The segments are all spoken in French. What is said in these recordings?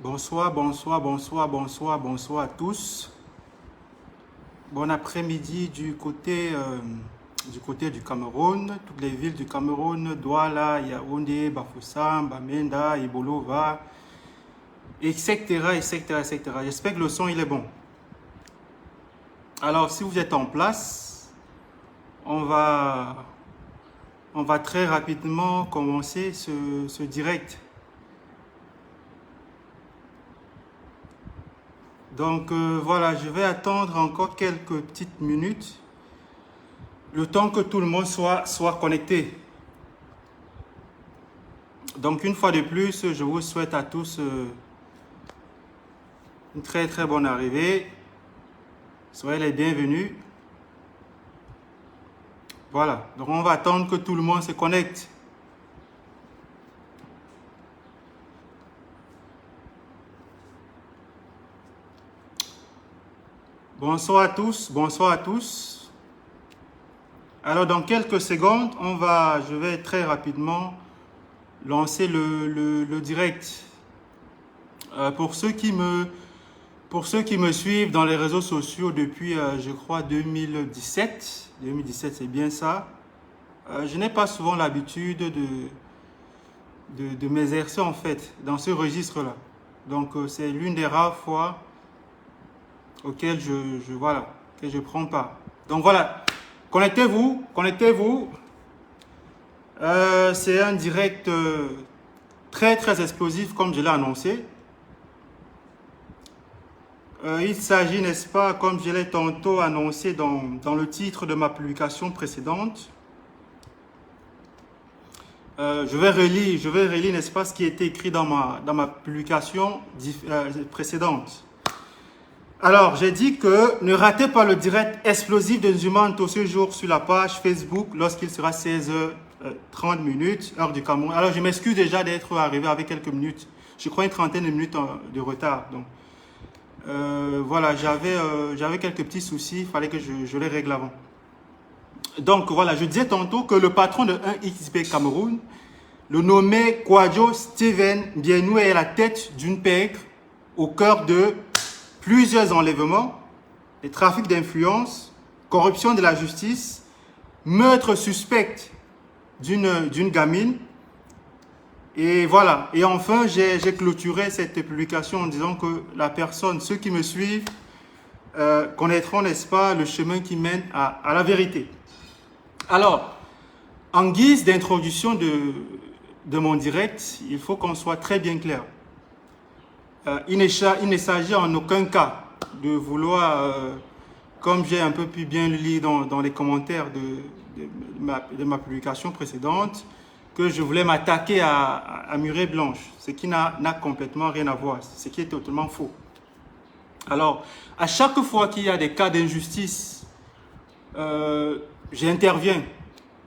Bonsoir, bonsoir, bonsoir, bonsoir, bonsoir à tous. Bon après-midi du côté du Cameroun. Toutes les villes du Cameroun, Douala, Yaoundé, Bafoussam, Bamenda, Ibolova, etc., etc., etc. J'espère que le son il est bon. Alors, si vous êtes en place, on va très rapidement commencer ce direct. Donc voilà, je vais attendre encore quelques petites minutes, le temps que tout le monde soit connecté. Donc une fois de plus, je vous souhaite à tous une très très bonne arrivée. Soyez les bienvenus. Voilà, donc on va attendre que tout le monde se connecte. Bonsoir à tous, bonsoir à tous. Alors dans quelques secondes, je vais très rapidement lancer le direct. Pour ceux qui me suivent dans les réseaux sociaux depuis, je crois, 2017. 2017, c'est bien ça. Je n'ai pas souvent l'habitude de m'exercer, en fait, dans ce registre-là. Donc, c'est l'une des rares fois auxquelles que je prends part. Donc, voilà. Connectez-vous, connectez-vous. C'est un direct très, très explosif, comme je l'ai annoncé. Il s'agit, n'est-ce pas, comme je l'ai tantôt annoncé dans le titre de ma publication précédente. Je vais relire, n'est-ce pas, ce qui était écrit dans ma publication précédente. Alors, j'ai dit que ne ratez pas le direct explosif de Nzumanto ce jour sur la page Facebook lorsqu'il sera 16h30, heure du Cameroun. Alors, je m'excuse déjà d'être arrivé avec quelques minutes. Je crois une trentaine de minutes de retard. Donc, voilà, j'avais quelques petits soucis, il fallait que je les règle avant. Donc voilà, je disais tantôt que le patron de 1xBet Cameroun, le nommé Kwadwo Steven Biennou, est à la tête d'une pègre au cœur de plusieurs enlèvements, des trafics d'influence, corruption de la justice, meurtre suspect d'une gamine. Et voilà. Et enfin, j'ai clôturé cette publication en disant que ceux qui me suivent, connaîtront, n'est-ce pas, le chemin qui mène à la vérité. Alors, en guise d'introduction de mon direct, il faut qu'on soit très bien clair. Il ne s'agit en aucun cas de vouloir, comme j'ai un peu pu bien le lire dans les commentaires de ma publication précédente, que je voulais m'attaquer à Murée Blanche, ce qui n'a complètement rien à voir, ce qui est totalement faux. Alors, à chaque fois qu'il y a des cas d'injustice, j'interviens.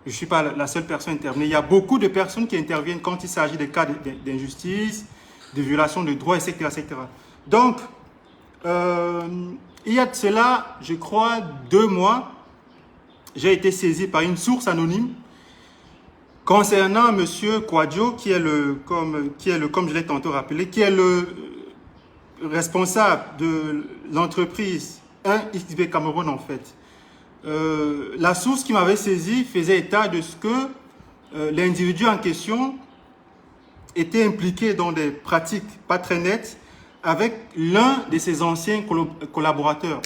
Je ne suis pas la seule personne intervenue. Il y a beaucoup de personnes qui interviennent quand il s'agit de cas d'injustice, de violation de droits, etc., etc. Donc, il y a de cela, je crois, 2 mois, j'ai été saisi par une source anonyme concernant M. Kwadwo, qui est comme je l'ai tantôt rappelé, qui est le responsable de l'entreprise 1xBet Cameroun, en fait. La source qui m'avait saisi faisait état de ce que l'individu en question était impliqué dans des pratiques pas très nettes avec l'un de ses anciens collaborateurs.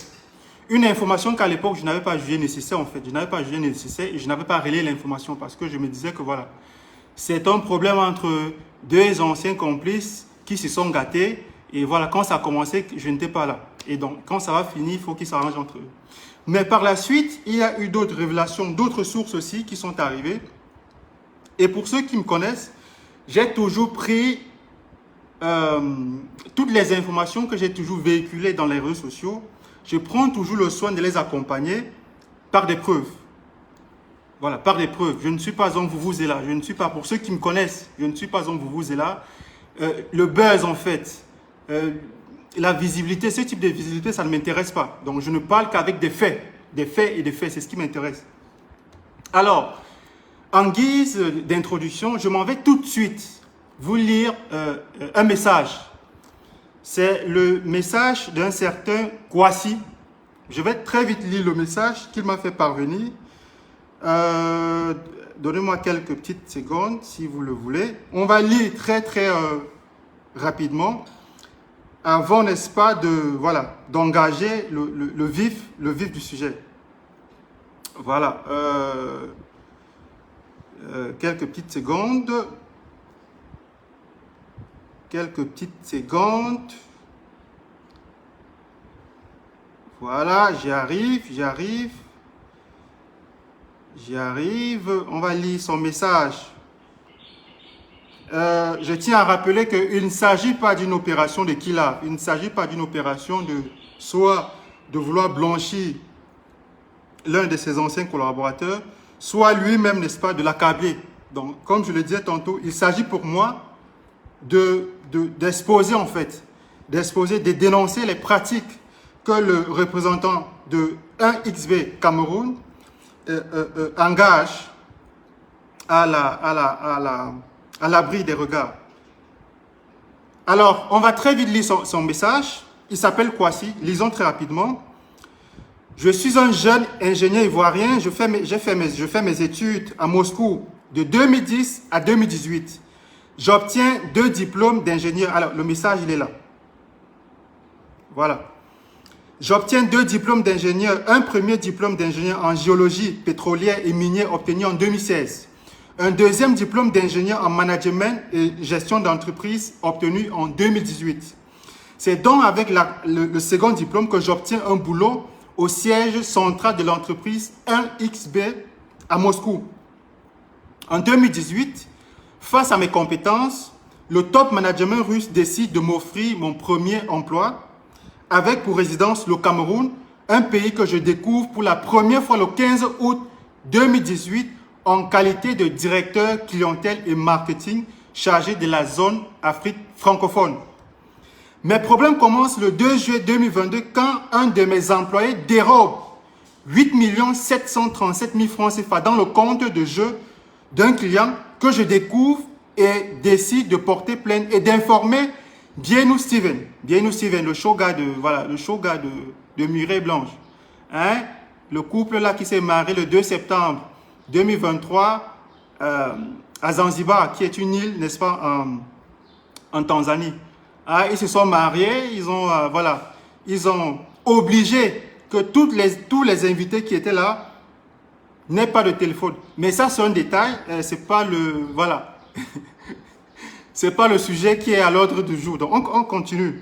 Une information qu'à l'époque, je n'avais pas jugé nécessaire, en fait. Je n'avais pas jugé nécessaire et je n'avais pas relayé l'information parce que je me disais que voilà, c'est un problème entre 2 anciens complices qui se sont gâtés. Et voilà, quand ça a commencé, je n'étais pas là. Et donc, quand ça va finir, il faut qu'ils s'arrangent entre eux. Mais par la suite, il y a eu d'autres révélations, d'autres sources aussi qui sont arrivées. Et pour ceux qui me connaissent, j'ai toujours pris toutes les informations que j'ai toujours véhiculées dans les réseaux sociaux. Je prends toujours le soin de les accompagner par des preuves. Voilà, par des preuves. Je ne suis pas un vous-vous-là. Je ne suis pas, pour ceux qui me connaissent, je ne suis pas un vous-vous-là. Le buzz, en fait, la visibilité, ce type de visibilité, ça ne m'intéresse pas. Donc, je ne parle qu'avec des faits. Des faits et des faits, c'est ce qui m'intéresse. Alors, en guise d'introduction, je m'en vais tout de suite vous lire un message C'est le message d'un certain Kwasi. Je vais très vite lire le message qu'il m'a fait parvenir. Donnez-moi quelques petites secondes si vous le voulez. On va lire très rapidement avant, n'est-ce pas, voilà, d'engager le vif du sujet. Voilà. Quelques petites secondes. Voilà, j'y arrive. On va lire son message. Je tiens à rappeler qu'il ne s'agit pas d'une opération de Killa. Il ne s'agit pas d'une opération soit de vouloir blanchir l'un de ses anciens collaborateurs, soit lui-même, n'est-ce pas, de l'accabler. Donc, comme je le disais tantôt, il s'agit pour moi d'exposer en fait, de dénoncer les pratiques que le représentant de 1xB Cameroun engage à l'abri des regards. Alors, on va très vite lire son message. Il s'appelle Kwasi. Lisons très rapidement. Je suis un jeune ingénieur ivoirien. Je fais mes études à Moscou de 2010 à 2018. J'obtiens 2 diplômes d'ingénieur. Alors, le message, il est là. Voilà. J'obtiens 2 diplômes d'ingénieur. Un premier diplôme d'ingénieur en géologie pétrolière et minière obtenu en 2016. Un deuxième diplôme d'ingénieur en management et gestion d'entreprise obtenu en 2018. C'est donc avec le second diplôme que j'obtiens un boulot au siège central de l'entreprise 1xB à Moscou. En 2018, face à mes compétences, le top management russe décide de m'offrir mon premier emploi avec pour résidence le Cameroun, un pays que je découvre pour la première fois le 15 août 2018 en qualité de directeur clientèle et marketing chargé de la zone Afrique francophone. Mes problèmes commencent le 2 juillet 2022 quand un de mes employés dérobe 8 737 000 francs CFA dans le compte de jeu d'un client que je découvre et décide de porter plainte et d'informer Bienou Steven, le show gars de Mireille Blanche. Hein? Le couple là qui s'est marié le 2 septembre 2023 à Zanzibar, qui est une île, n'est-ce pas, en Tanzanie. Ah, ils se sont mariés, ils ont obligé que tous les invités qui étaient là n'aient pas de téléphone. Mais ça, c'est un détail, c'est pas le, voilà. C'est pas le sujet qui est à l'ordre du jour. Donc, on continue.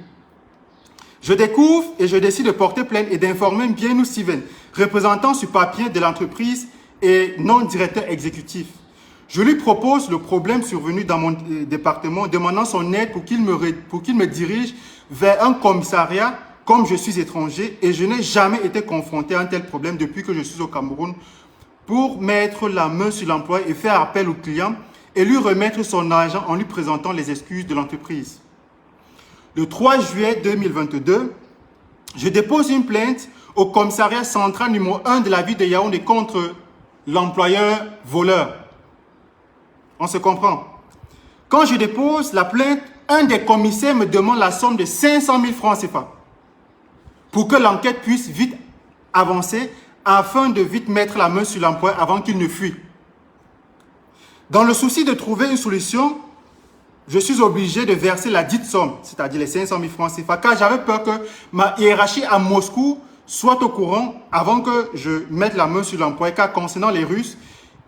Je découvre et je décide de porter plainte et d'informer Bienou Steven, représentant sur papier de l'entreprise et non directeur exécutif. Je lui propose le problème survenu dans mon département, demandant son aide pour qu'il me dirige vers un commissariat comme je suis étranger et je n'ai jamais été confronté à un tel problème depuis que je suis au Cameroun pour mettre la main sur l'emploi et faire appel au client et lui remettre son argent en lui présentant les excuses de l'entreprise. Le 3 juillet 2022, je dépose une plainte au commissariat central numéro 1 de la ville de Yaoundé contre l'employeur voleur. On se comprend. Quand je dépose la plainte, un des commissaires me demande la somme de 500 000 francs CFA pour que l'enquête puisse vite avancer afin de vite mettre la main sur l'emploi avant qu'il ne fuit. Dans le souci de trouver une solution, je suis obligé de verser la dite somme, c'est-à-dire les 500 000 francs CFA, car j'avais peur que ma hiérarchie à Moscou soit au courant avant que je mette la main sur l'emploi, car concernant les Russes,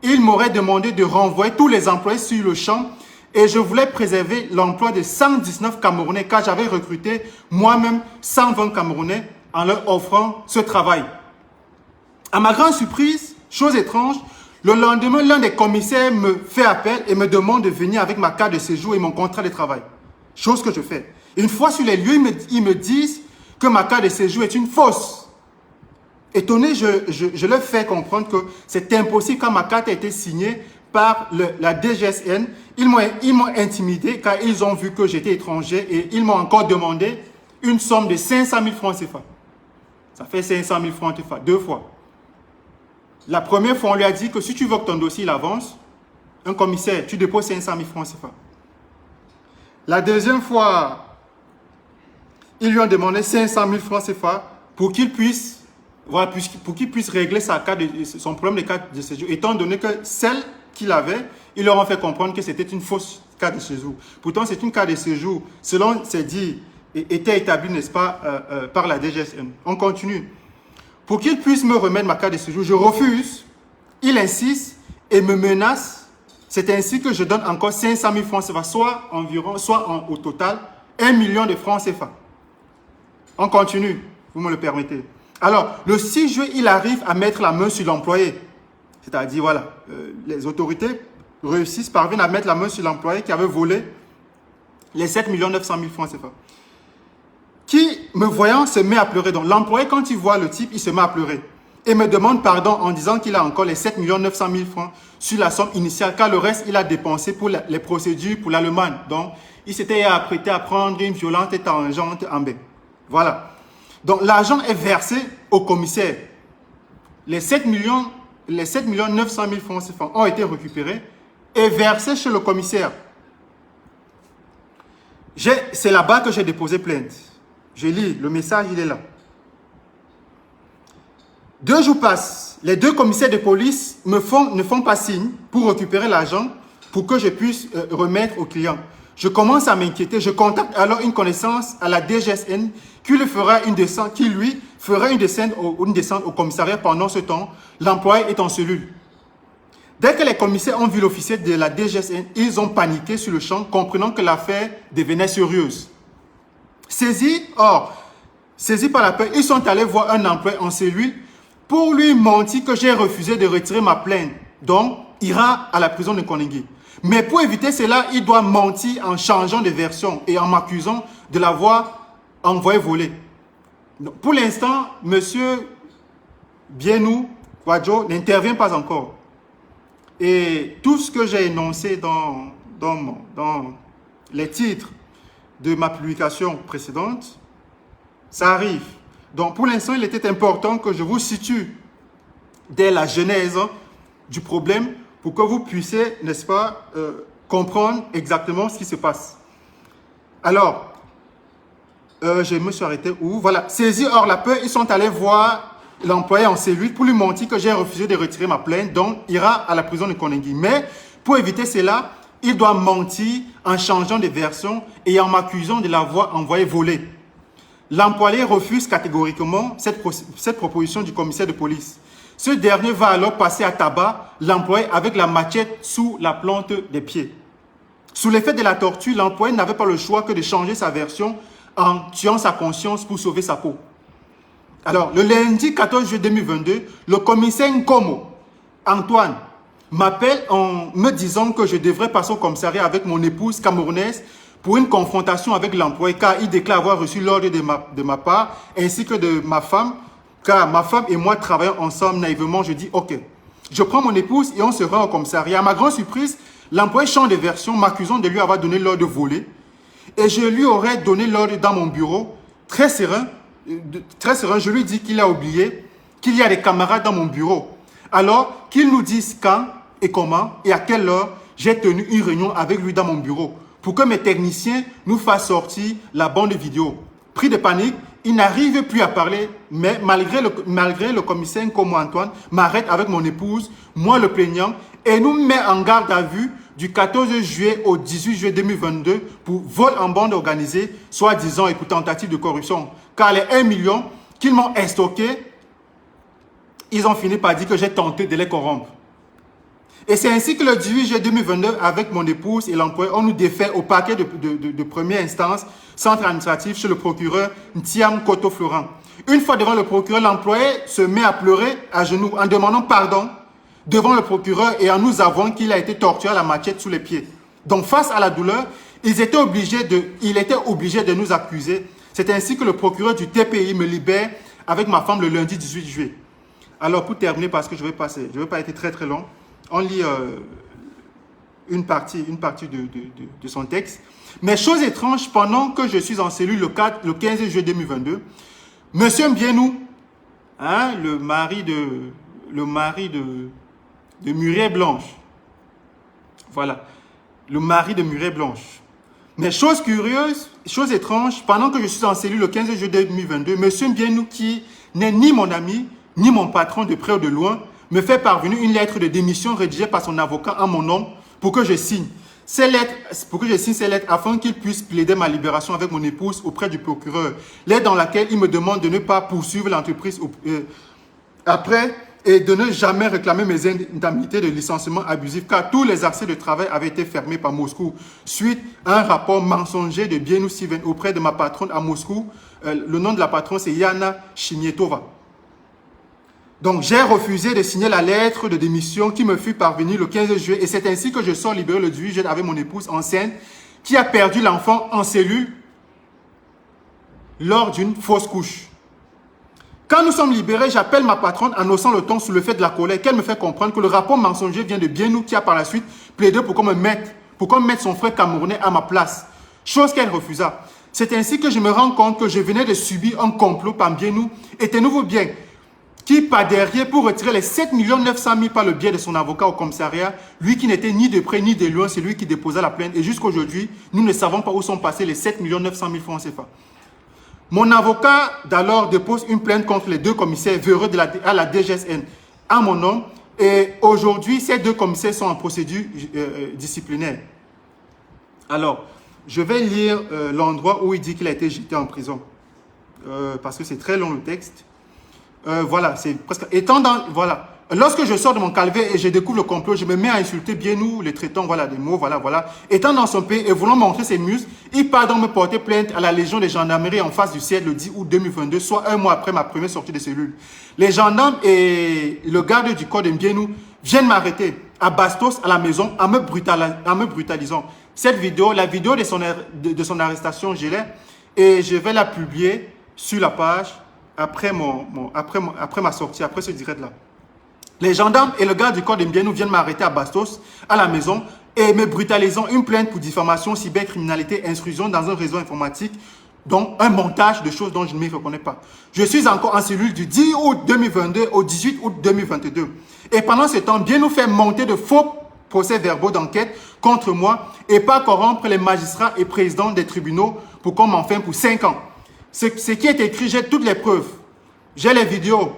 ils m'auraient demandé de renvoyer tous les employés sur le champ et je voulais préserver l'emploi de 119 Camerounais, car j'avais recruté moi-même 120 Camerounais en leur offrant ce travail. À ma grande surprise, chose étrange, le lendemain, l'un des commissaires me fait appel et me demande de venir avec ma carte de séjour et mon contrat de travail. Chose que je fais. Une fois sur les lieux, ils me disent que ma carte de séjour est une fausse. Étonné, je leur fais comprendre que c'est impossible quand ma carte a été signée par la DGSN. Ils m'ont intimidé car ils ont vu que j'étais étranger et ils m'ont encore demandé une somme de 500 000 francs CFA. Ça fait 500 000 francs CFA, 2 fois. La première fois, on lui a dit que si tu veux que ton dossier avance, un commissaire, tu déposes 500 000 francs CFA. La deuxième fois, Ils lui ont demandé 500 000 francs CFA pour qu'il puisse, voilà, pour qu'il puisse régler son problème de carte de séjour, étant donné que celle qu'il avait, ils leur ont fait comprendre que c'était une fausse carte de séjour. Pourtant, c'est une carte de séjour, selon ses dires, était établie, n'est-ce pas, par la DGSN. On continue. Pour qu'il puisse me remettre ma carte de séjour, je refuse. Il insiste et me menace. C'est ainsi que je donne encore 500 000 francs CFA, soit au total 1 million de francs CFA. On continue, vous me le permettez. Alors, le 6 juillet, il arrive à mettre la main sur l'employé. C'est-à-dire, voilà, les autorités parviennent à mettre la main sur l'employé qui avait volé les 7 900 000 francs CFA. Qui, me voyant, se met à pleurer. Donc, l'employé, quand il voit le type, il se met à pleurer. Et me demande pardon en disant qu'il a encore les 7 900 000 francs sur la somme initiale, car le reste, il a dépensé pour les procédures pour l'Allemagne. Donc, il s'était apprêté à prendre une violente et tangente en bain. Voilà. Donc, l'argent est versé au commissaire. Les 7 900 000 francs CFA ont été récupérés et versés chez le commissaire. C'est là-bas que j'ai déposé plainte. Je lis, le message, il est là. 2 jours passent. Les 2 commissaires de police ne font pas signe pour récupérer l'argent pour que je puisse remettre au client. Je commence à m'inquiéter. Je contacte alors une connaissance à la DGSN qui lui fera une descente au commissariat pendant ce temps. L'employé est en cellule. Dès que les commissaires ont vu l'officier de la DGSN, ils ont paniqué sur le champ, comprenant que l'affaire devenait sérieuse. Saisis par la peur, ils sont allés voir un employé en cellule pour lui mentir que j'ai refusé de retirer ma plainte. Donc, ira à la prison de Koningui. Mais pour éviter cela, il doit mentir en changeant de version et en m'accusant de l'avoir envoyé voler. Donc, pour l'instant, monsieur Bienou Wadjo n'intervient pas encore. Et tout ce que j'ai énoncé dans les titres de ma publication précédente, ça arrive. Donc, pour l'instant, il était important que je vous situe dès la genèse du problème pour que vous puissiez, n'est-ce pas, comprendre exactement ce qui se passe. Alors, je me suis arrêté où? Voilà, saisis hors la peur, ils sont allés voir l'employé en cellule pour lui mentir que j'ai refusé de retirer ma plainte, donc ira à la prison de Koningui. Mais pour éviter cela, il doit mentir en changeant de version et en m'accusant de l'avoir envoyé voler. L'employé refuse catégoriquement cette proposition du commissaire de police. Ce dernier va alors passer à tabac l'employé avec la machette sous la plante des pieds. Sous l'effet de la torture, l'employé n'avait pas le choix que de changer sa version en tuant sa conscience pour sauver sa peau. Alors, le lundi 14 juillet 2022, le commissaire Nkomo, Antoine, m'appelle en me disant que je devrais passer au commissariat avec mon épouse camerounaise pour une confrontation avec l'employé, car il déclare avoir reçu l'ordre de ma part, ainsi que de ma femme, car ma femme et moi travaillons ensemble naïvement. Je dis ok. Je prends mon épouse et on se rend au commissariat. À ma grande surprise, l'employé change de version, m'accusant de lui avoir donné l'ordre de voler. Et je lui aurais donné l'ordre dans mon bureau, très serein. Je lui dis qu'il a oublié qu'il y a des camarades dans mon bureau. Alors qu'il nous dise quand et comment et à quelle heure j'ai tenu une réunion avec lui dans mon bureau pour que mes techniciens nous fassent sortir la bande vidéo. Pris de panique, il n'arrive plus à parler, mais malgré le commissaire comme Antoine m'arrête avec mon épouse, moi le plaignant, et nous met en garde à vue du 14 juillet au 18 juillet 2022 pour vol en bande organisée, soi-disant et pour tentative de corruption. Car les 1 million qu'ils m'ont estoqué, ils ont fini par dire que j'ai tenté de les corrompre. Et c'est ainsi que le 18 juillet 2022, avec mon épouse et l'employé, on nous défait au parquet de première instance, centre administratif, chez le procureur Ntiam Koto Florent. Une fois devant le procureur, l'employé se met à pleurer à genoux en demandant pardon devant le procureur et en nous avouant qu'il a été torturé à la machette sous les pieds. Donc face à la douleur, il était obligé de nous accuser. C'est ainsi que le procureur du TPI me libère avec ma femme le lundi 18 juillet. Alors pour terminer, parce que je ne vais pas être très très long, on lit une partie de son texte. Mais chose étrange, pendant que je suis en cellule le 15 juillet 2022, Monsieur Mbienou, hein, le mari de Muriel Blanche, voilà, le mari de Muriel Blanche, Mais chose curieuse, chose étrange, pendant que je suis en cellule le 15 juillet 2022, monsieur Mbienou, qui n'est ni mon ami, ni mon patron de près ou de loin, me fait parvenir une lettre de démission rédigée par son avocat en mon nom pour que je signe. Ces lettres afin qu'il puisse plaider ma libération avec mon épouse auprès du procureur. Lettre dans laquelle il me demande de ne pas poursuivre l'entreprise après et de ne jamais réclamer mes indemnités de licenciement abusif car tous les accès de travail avaient été fermés par Moscou suite à un rapport mensonger de Mbienou Steven auprès de ma patronne à Moscou. Le nom de la patronne c'est Yana Chimietova. Donc, j'ai refusé de signer la lettre de démission qui me fut parvenue le 15 juillet et c'est ainsi que je sors libéré le 18 juillet avec mon épouse enceinte qui a perdu l'enfant en cellule lors d'une fausse couche. Quand nous sommes libérés, j'appelle ma patronne en haussant le ton sous le fait de la colère qu'elle me fait comprendre que le rapport mensonger vient de Mbienou qui a par la suite plaidé pour qu'on mette son frère camerounais à ma place. Chose qu'elle refusa. C'est ainsi que je me rends compte que je venais de subir un complot par Mbienou et tenez-vous bien, qui par derrière pour retirer les 7 900 000 par le biais de son avocat au commissariat, lui qui n'était ni de près ni de loin, c'est lui qui déposa la plainte. Et jusqu'aujourd'hui, nous ne savons pas où sont passés les 7 900 000 francs CFA. Mon avocat d'alors dépose une plainte contre les deux commissaires véreux à la DGSN à mon nom. Et aujourd'hui, ces deux commissaires sont en procédure disciplinaire. Alors, je vais lire l'endroit où il dit qu'il a été jeté en prison. Parce que c'est très long le texte. Voilà, c'est presque... Voilà. Lorsque je sors de mon calvaire et je découvre le complot, je me mets à insulter Mbienou, les traitants, voilà, des mots, voilà. Étant dans son pays et voulant montrer ses muscles, il part donc me porter plainte à la Légion des gendarmeries en face du siège le 10 août 2022, soit un mois après ma première sortie de cellule. Les gendarmes et le garde du corps de Mbienou viennent m'arrêter à Bastos, à la maison, en me brutalisant. Cette vidéo, la vidéo de son arrestation, je l'ai et je vais la publier sur la page après ma sortie, après ce direct-là. Les gendarmes et le garde du corps de Mbienou viennent m'arrêter à Bastos, à la maison, et me brutalisant une plainte pour diffamation, cybercriminalité, intrusion dans un réseau informatique, donc un montage de choses dont je ne m'y reconnais pas. Je suis encore en cellule du 10 août 2022 au 18 août 2022. Et pendant ce temps, Mbienou fait monter de faux procès-verbaux d'enquête contre moi et pas corrompre les magistrats et présidents des tribunaux pour qu'on m'enferme pour 5 ans. Ce qui est écrit, j'ai toutes les preuves. J'ai les vidéos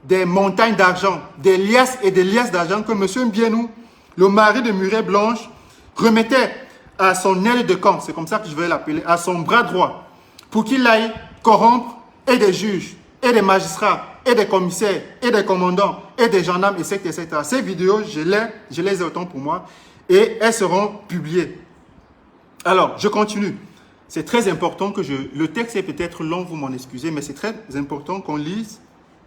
des montagnes d'argent, des liasses et des liasses d'argent que M. Mbienou, le mari de Murée Blanche, remettait à son aile de camp, c'est comme ça que je vais l'appeler, à son bras droit, pour qu'il aille corrompre et des juges, et des magistrats, et des commissaires, et des commandants, et des gendarmes, etc. Ces vidéos, je les ai autant pour moi, et elles seront publiées. Alors, je continue. C'est très important que le texte est peut-être long, vous m'en excusez, mais c'est très important qu'on lise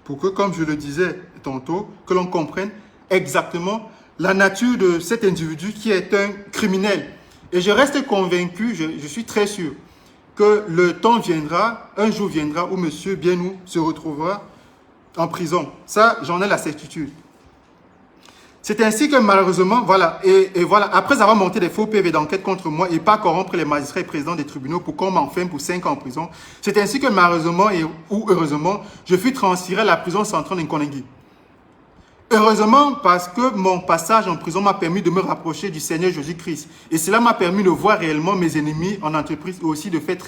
pour que, comme je le disais tantôt, que l'on comprenne exactement la nature de cet individu qui est un criminel. Et je reste convaincu, je suis très sûr, que le temps viendra, un jour viendra où M. Mbienou se retrouvera en prison. Ça, j'en ai la certitude. C'est ainsi que malheureusement, voilà, et voilà, après avoir monté des faux PV d'enquête contre moi et pas corrompre les magistrats et présidents des tribunaux pour qu'on m'enferme pour 5 ans en prison, c'est ainsi que malheureusement ou heureusement, je fus transféré à la prison centrale d'Nkoningui. Heureusement parce que mon passage en prison m'a permis de me rapprocher du Seigneur Jésus-Christ. Et cela m'a permis de voir réellement mes ennemis en entreprise et aussi de faire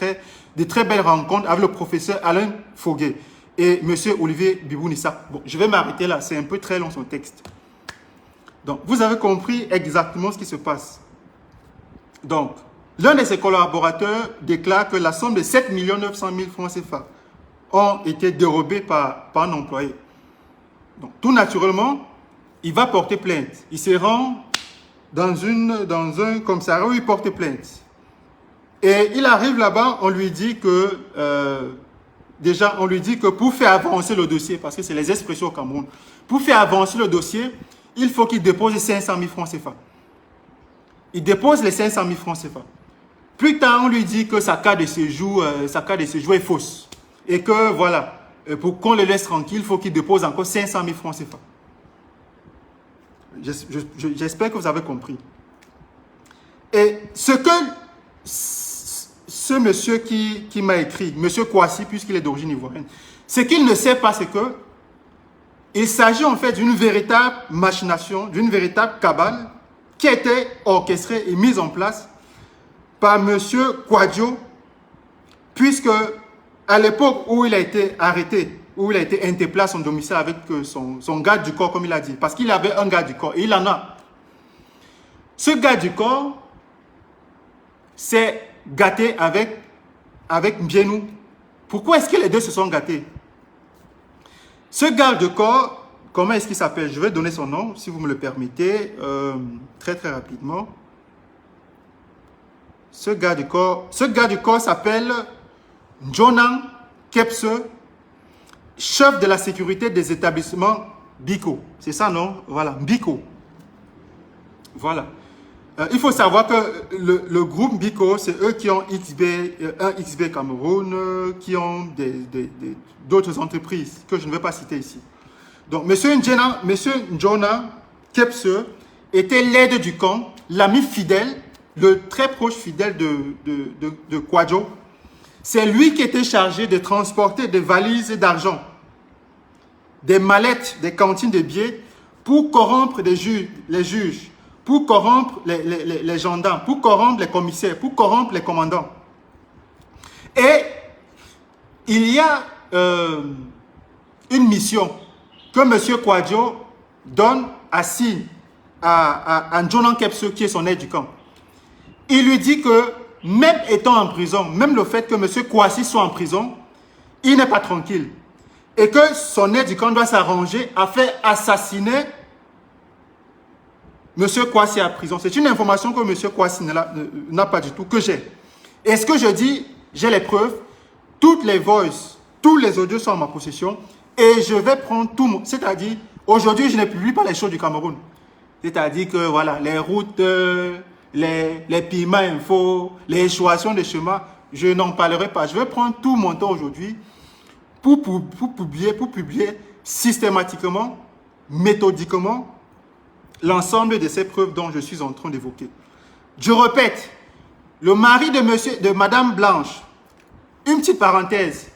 de très belles rencontres avec le professeur Alain Foguet et M. Olivier Bibounissa. Bon, je vais m'arrêter là, c'est un peu très long son texte. Donc, vous avez compris exactement ce qui se passe. Donc, l'un de ses collaborateurs déclare que la somme de 7 900 000 francs CFA ont été dérobés par un employé. Donc, tout naturellement, il va porter plainte. Il se rend dans un commissariat où il porte plainte. Et il arrive là-bas, on lui dit que, pour faire avancer le dossier, parce que c'est les expressions au Cameroun, pour faire avancer le dossier, il faut qu'il dépose 500 000 francs CFA. Il dépose les 500 000 francs CFA. Plus tard, on lui dit que sa carte de séjour est fausse. Et que, voilà, pour qu'on le laisse tranquille, il faut qu'il dépose encore 500 000 francs CFA. J'espère que vous avez compris. Et ce monsieur qui m'a écrit, monsieur Kouassi, puisqu'il est d'origine ivoirienne, ce qu'il ne sait pas, c'est que il s'agit en fait d'une véritable machination, d'une véritable cabale qui a été orchestrée et mise en place par M. Kouadio, puisque à l'époque où il a été arrêté, où il a été interpellé à son domicile avec son garde du corps, comme il a dit, parce qu'il avait un garde du corps, et il en a. Ce garde du corps s'est gâté avec Mbienou. Pourquoi est-ce que les deux se sont gâtés? Ce garde du corps, comment est-ce qu'il s'appelle? Je vais donner son nom, si vous me le permettez, très très rapidement. Ce garde du corps s'appelle Jonan Kepse, chef de la sécurité des établissements Biko. C'est ça, non? Voilà, Biko. Voilà. Il faut savoir que le groupe Biko, c'est eux qui ont un XB Cameroun, qui ont d'autres entreprises que je ne vais pas citer ici. Donc, M. Njona Kepse était l'aide du camp, l'ami fidèle, le très proche fidèle de Kouadio. C'est lui qui était chargé de transporter des valises d'argent, des mallettes, des cantines de billets pour corrompre les juges, pour corrompre les gendarmes, pour corrompre les commissaires, pour corrompre les commandants. Et il y a une mission que M. Kouadio donne à Jonan Kepse, qui est son aide du camp. Il lui dit que même étant en prison, même le fait que M. Kouassi soit en prison, il n'est pas tranquille. Et que son aide du camp doit s'arranger à faire assassiner M. Kouassi à prison. C'est une information que M. Kouassi n'a pas du tout, que j'ai. Et ce que je dis, j'ai les preuves. Toutes les voices, tous les audios sont en ma possession. Et je vais prendre tout mon... C'est-à-dire, aujourd'hui, je ne publie pas les choses du Cameroun. C'est-à-dire que, voilà, les routes... les piments info, les échouations de chemin, je n'en parlerai pas. Je vais prendre tout mon temps aujourd'hui pour publier systématiquement, méthodiquement, l'ensemble de ces preuves dont je suis en train d'évoquer. Je répète, le mari de Madame Blanche, une petite parenthèse,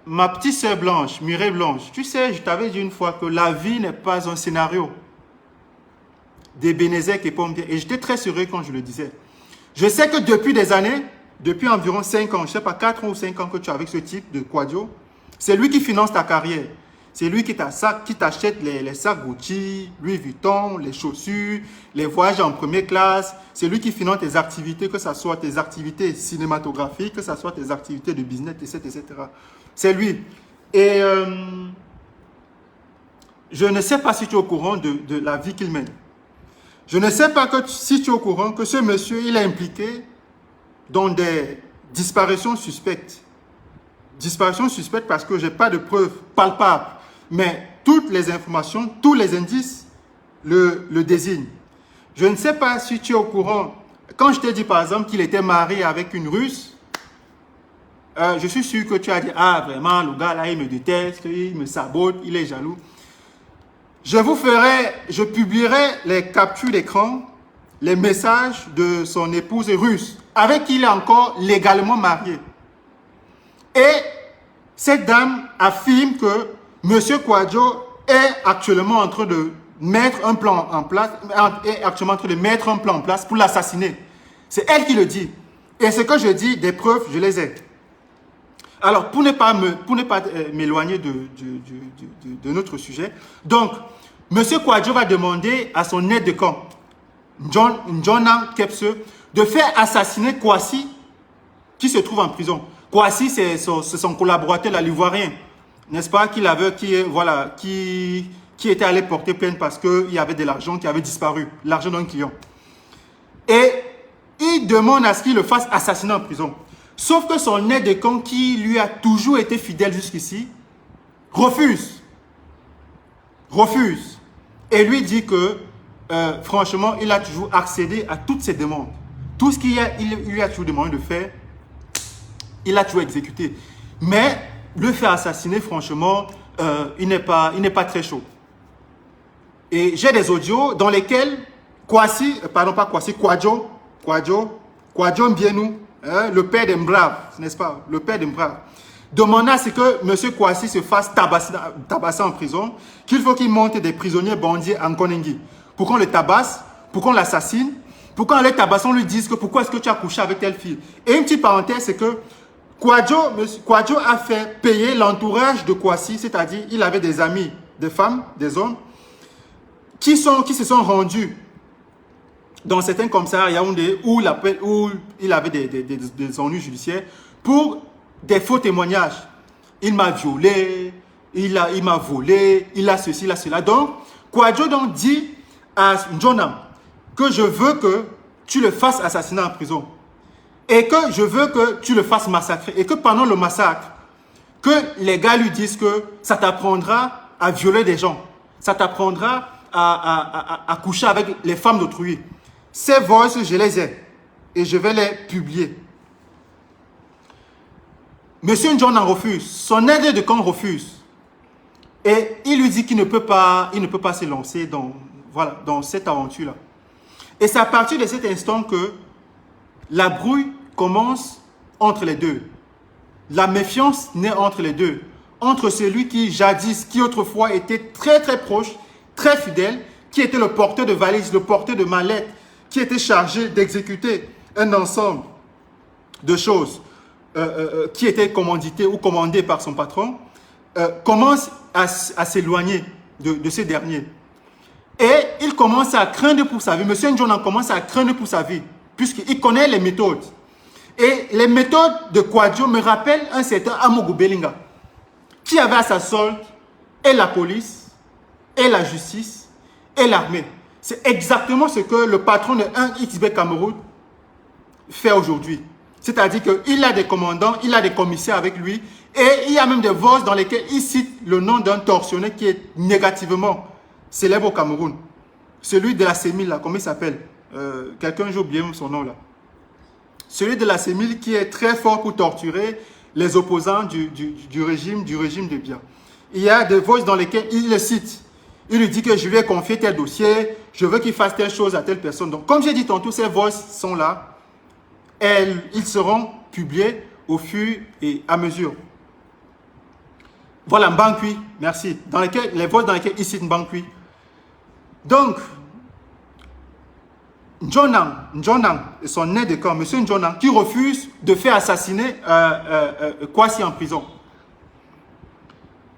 ma petite sœur Blanche, Mireille Blanche, tu sais, je t'avais dit une fois que la vie n'est pas un scénario. Des Bénézek et Pompiers. Et j'étais très sérieux quand je le disais. Je sais que depuis des années, depuis environ 5 ans, je ne sais pas, 4 ans ou 5 ans que tu es avec ce type de Kouadio, c'est lui qui finance ta carrière. C'est lui qui t'achète les sacs Gucci, Louis Vuitton, les chaussures, les voyages en première classe. C'est lui qui finance tes activités, que ce soit tes activités cinématographiques, que ce soit tes activités de business, etc. C'est lui. Et je ne sais pas si tu es au courant de la vie qu'il mène. Je ne sais pas si tu es au courant que ce monsieur, il est impliqué dans des disparitions suspectes. Disparitions suspectes parce que je n'ai pas de preuves palpables. Mais toutes les informations, tous les indices le désignent. Je ne sais pas si tu es au courant. Quand je t'ai dit par exemple qu'il était marié avec une Russe, je suis sûr que tu as dit « Ah, vraiment, le gars là, il me déteste, il me sabote, il est jaloux. » Je publierai les captures d'écran, les messages de son épouse russe, avec qui il est encore légalement marié. Et cette dame affirme que M. Kouadio est actuellement en train de mettre un plan en place, pour l'assassiner. C'est elle qui le dit. Et ce que je dis, des preuves, je les ai. Alors, pour ne pas m'éloigner de notre sujet, donc, M. Kouadio va demander à son aide de camp, Jonan Kepse, de faire assassiner Kouassi, qui se trouve en prison. Kouassi, c'est son collaborateur, l'Ivoirien, n'est-ce pas, qui était allé porter plainte parce qu'il y avait de l'argent qui avait disparu, l'argent d'un client. Et il demande à ce qu'il le fasse assassiner en prison. Sauf que son aide de camp, qui lui a toujours été fidèle jusqu'ici, refuse. Et lui dit que, franchement, il a toujours accédé à toutes ses demandes. Tout ce qu'il lui a toujours demandé de faire, il a toujours exécuté. Mais le faire assassiner, franchement, il n'est pas très chaud. Et j'ai des audios dans lesquels Kouadio Mbienou, le père d'Embrav, n'est-ce pas, le père d'Embrav, demandait à ce que M. Kouassi se fasse tabasser en prison, qu'il faut qu'il monte des prisonniers bandits en Konengi pour qu'on le tabasse, pour qu'on l'assassine, Pour qu'on les tabasse, on lui dise que pourquoi est-ce que tu as couché avec telle fille. Et une petite parenthèse, c'est que Kouadio a fait payer l'entourage de Kouassi, c'est-à-dire il avait des amis, des femmes, des hommes, qui se sont rendus dans certains commissariats à Yaoundé où il avait des ennuis judiciaires pour des faux témoignages. Il m'a violé, il m'a volé, il a ceci, il a cela. Donc, Kouadio donc dit à Njona que je veux que tu le fasses assassiner en prison. Et que je veux que tu le fasses massacrer. Et que pendant le massacre, que les gars lui disent que ça t'apprendra à violer des gens. Ça t'apprendra à coucher avec les femmes d'autrui. Ces voices, je les ai. Et je vais les publier. Monsieur Njona refuse. Son aide de camp refuse. Et il lui dit qu'il ne peut pas se lancer dans cette aventure-là. Et c'est à partir de cet instant que la brouille commence entre les deux. La méfiance naît entre les deux. Entre celui qui autrefois était très très proche, très fidèle, qui était le porteur de valises, le porteur de mallettes, qui était chargé d'exécuter un ensemble de choses qui étaient commanditées ou commandées par son patron, commence à s'éloigner de ces derniers. Et il commence à craindre pour sa vie. Monsieur Njona commence à craindre pour sa vie, puisqu'il connaît les méthodes. Et les méthodes de Kouadio me rappellent un certain Amougou Belinga, qui avait à sa solde et la police, et la justice, et l'armée. C'est exactement ce que le patron de 1xB Cameroun fait aujourd'hui. C'est-à-dire qu'il a des commandants, il a des commissaires avec lui, et il y a même des voix dans lesquelles il cite le nom d'un tortionnaire qui est négativement célèbre au Cameroun. Celui de la CEMIL, là, comment il s'appelle? Quelqu'un, j'ai oublié son nom là. Celui de la CEMIL qui est très fort pour torturer les opposants du régime de Biya. Il y a des voix dans lesquelles il le cite. Il lui dit que je lui ai confié tel dossier, je veux qu'il fasse telle chose à telle personne. Donc, comme j'ai dit tantôt, ces voix sont là. Ils seront publiés au fur et à mesure. Voilà, Mbankui, merci. Les voix dans lesquelles il cite Mbankui. Donc, Njona, son aide de camp, monsieur Njona, qui refuse de faire assassiner Kouassi en prison.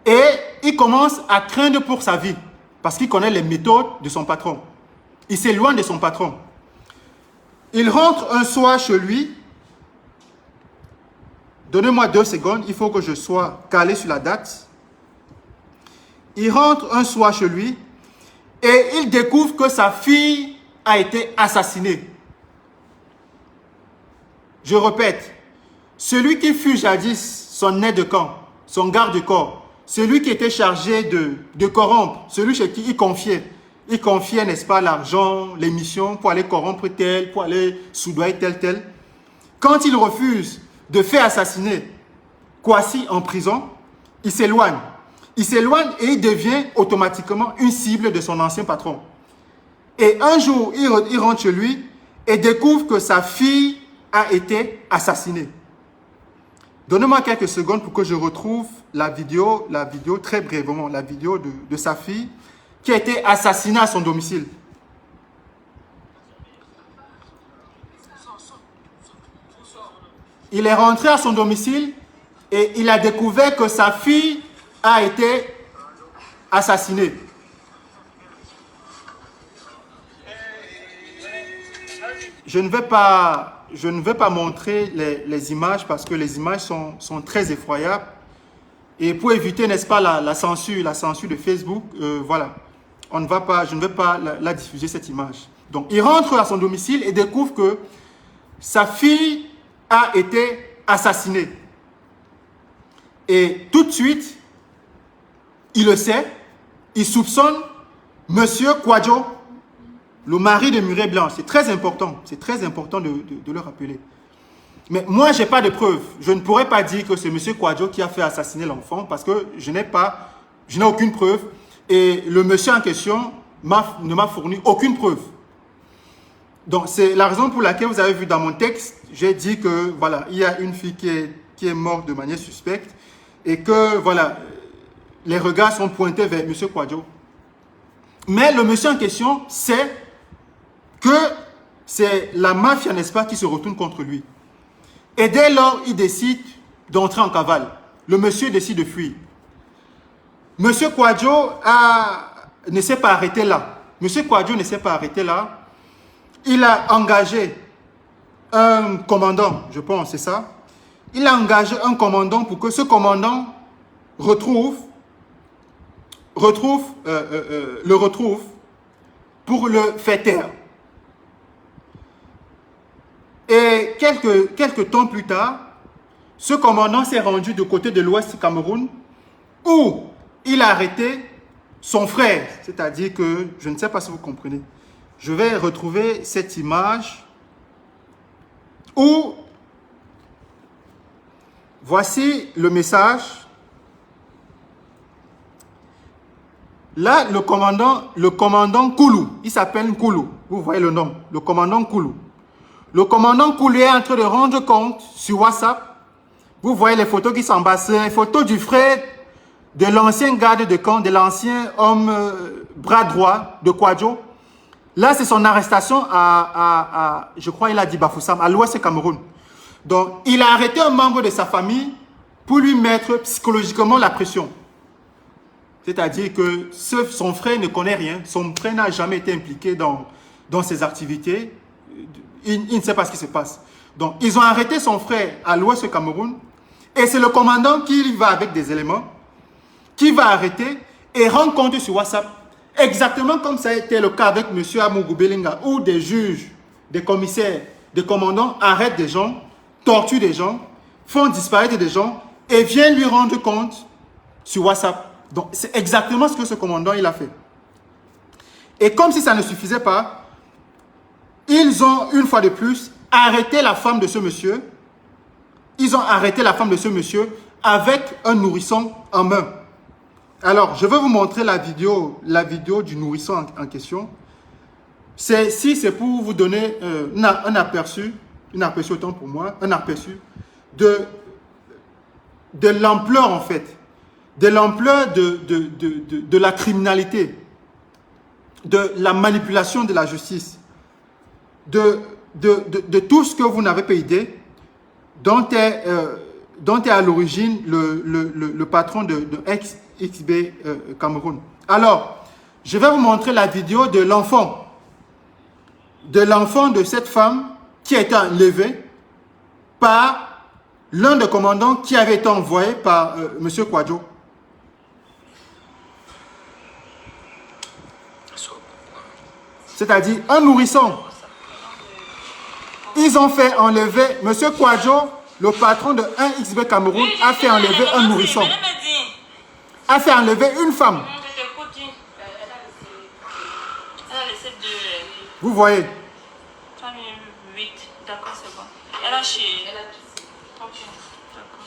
Et il commence à craindre pour sa vie, parce qu'il connaît les méthodes de son patron. Il s'éloigne de son patron. Il rentre un soir chez lui. Donnez-moi 2 secondes, il faut que je sois calé sur la date. Il rentre un soir chez lui et il découvre que sa fille a été assassinée. Je répète, celui qui fut jadis son aide de camp, son garde-corps, celui qui était chargé de corrompre, celui chez qui il confiait, n'est-ce pas, l'argent, les missions pour aller corrompre tel, pour aller soudoyer tel. Quand il refuse de faire assassiner Kouassi en prison, il s'éloigne. Il s'éloigne et il devient automatiquement une cible de son ancien patron. Et un jour, il rentre chez lui et découvre que sa fille a été assassinée. Donnez-moi quelques secondes pour que je retrouve la vidéo très brièvement, la vidéo de sa fille qui a été assassinée à son domicile. Il est rentré à son domicile et il a découvert que sa fille a été assassinée. Je ne vais pas montrer les images parce que les images sont très effroyables. Et pour éviter, n'est-ce pas, la censure de Facebook, voilà. Je ne vais pas la diffuser, cette image. Donc, il rentre à son domicile et découvre que sa fille a été assassinée. Et tout de suite, il le sait, il soupçonne Monsieur Kouadio, le mari de Murée Blanche. C'est très important de le rappeler. Mais moi, je n'ai pas de preuves. Je ne pourrais pas dire que c'est Monsieur Kouadio qui a fait assassiner l'enfant parce que je n'ai aucune preuve. Et le monsieur en question ne m'a fourni aucune preuve. Donc, c'est la raison pour laquelle vous avez vu dans mon texte, j'ai dit que, voilà, il y a une fille qui est morte de manière suspecte et que, voilà, les regards sont pointés vers M. Kouadio. Mais le monsieur en question sait que c'est la mafia, n'est-ce pas, qui se retourne contre lui. Et dès lors, il décide d'entrer en cavale. Le monsieur décide de fuir. Monsieur Kouadio ne s'est pas arrêté là. Monsieur Kouadio ne s'est pas arrêté là. Il a engagé un commandant, je pense, c'est ça. Il a engagé un commandant pour que ce commandant le retrouve pour le faire taire. Et quelques temps plus tard, ce commandant s'est rendu du côté de l'ouest du Cameroun où il a arrêté son frère. C'est-à-dire que, je ne sais pas si vous comprenez, je vais retrouver cette image où voici le message. Là, le commandant Koulou, il s'appelle Koulou, vous voyez le nom, le commandant Koulou. Le commandant Koulou est en train de rendre compte sur WhatsApp. Vous voyez les photos qui s'embassent, les photos du frère de l'ancien garde de camp, de l'ancien homme bras droit de Kouadio. Là, c'est son arrestation je crois il a dit Bafoussam, à l'ouest du Cameroun. Donc, il a arrêté un membre de sa famille pour lui mettre psychologiquement la pression. C'est-à-dire que son frère ne connaît rien, son frère n'a jamais été impliqué dans ses activités. Il ne sait pas ce qui se passe. Donc, ils ont arrêté son frère à l'ouest du Cameroun et c'est le commandant qui va avec des éléments, qui va arrêter et rendre compte sur WhatsApp. Exactement comme ça a été le cas avec M. Amougou Belinga, où des juges, des commissaires, des commandants arrêtent des gens, torturent des gens, font disparaître des gens et viennent lui rendre compte sur WhatsApp. Donc, c'est exactement ce que ce commandant il a fait. Et comme si ça ne suffisait pas, ils ont, une fois de plus, arrêté la femme de ce monsieur. Ils ont arrêté la femme de ce monsieur avec un nourrisson en main. Alors, je vais vous montrer la vidéo du nourrisson en question. Si c'est pour vous donner un aperçu autant pour moi, un aperçu de l'ampleur en fait, de l'ampleur de la criminalité, de la manipulation de la justice, de tout ce que vous n'avez pas idée, dont est à l'origine le patron de XB Cameroun. Alors, je vais vous montrer la vidéo de l'enfant de cette femme qui a été enlevée par l'un des commandants qui avait été envoyé par M. Kouadio. C'est-à-dire un nourrisson. Ils ont fait enlever, M. Kouadio, le patron de 1XB Cameroun, a fait enlever un nourrisson. A fait enlever une femme. Vous voyez. D'accord, c'est bon. Elle a chez... Ok, d'accord.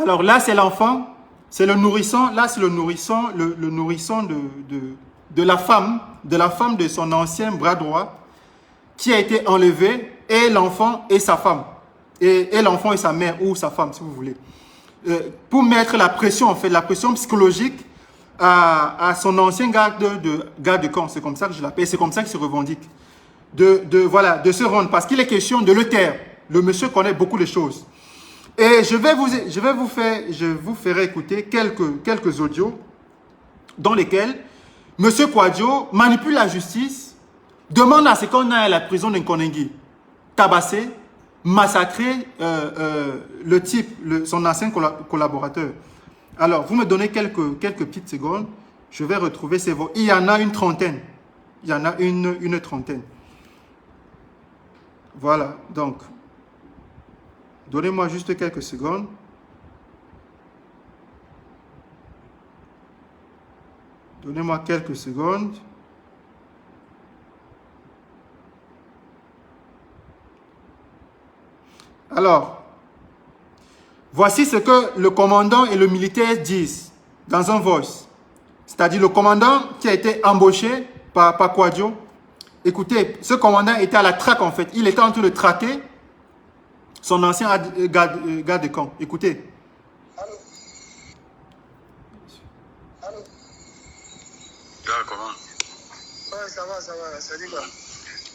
Alors là, c'est l'enfant, c'est le nourrisson. Là, c'est le nourrisson de la femme de son ancien bras droit qui a été enlevé, et l'enfant et sa femme. Et l'enfant et sa mère, ou sa femme, si vous voulez. Pour mettre la pression, en fait, la pression psychologique à son ancien garde de camp. C'est comme ça que je l'appelle, c'est comme ça qu'il se revendique. Voilà, de se rendre, parce qu'il est question de le taire. Le monsieur connaît beaucoup de choses. Et je vous ferai écouter quelques audios dans lesquels M. Kouadio manipule la justice, demande à ce qu'on aille à la prison d'Nkoningui, tabasser, massacrer le type, son ancien collaborateur. Alors, vous me donnez quelques petites secondes, je vais retrouver ces voix. Il y en a une trentaine. Il y en a une trentaine. Voilà, donc, donnez-moi juste quelques secondes. Donnez-moi quelques secondes. Alors, voici ce que le commandant et le militaire disent dans un voice. C'est-à-dire le commandant qui a été embauché par Kouadio. Écoutez, ce commandant était à la traque en fait. Il était en train de traquer son ancien garde de camp. Écoutez. Allô? Allô? Gars, comment? Ouais, ça va, ça dit quoi?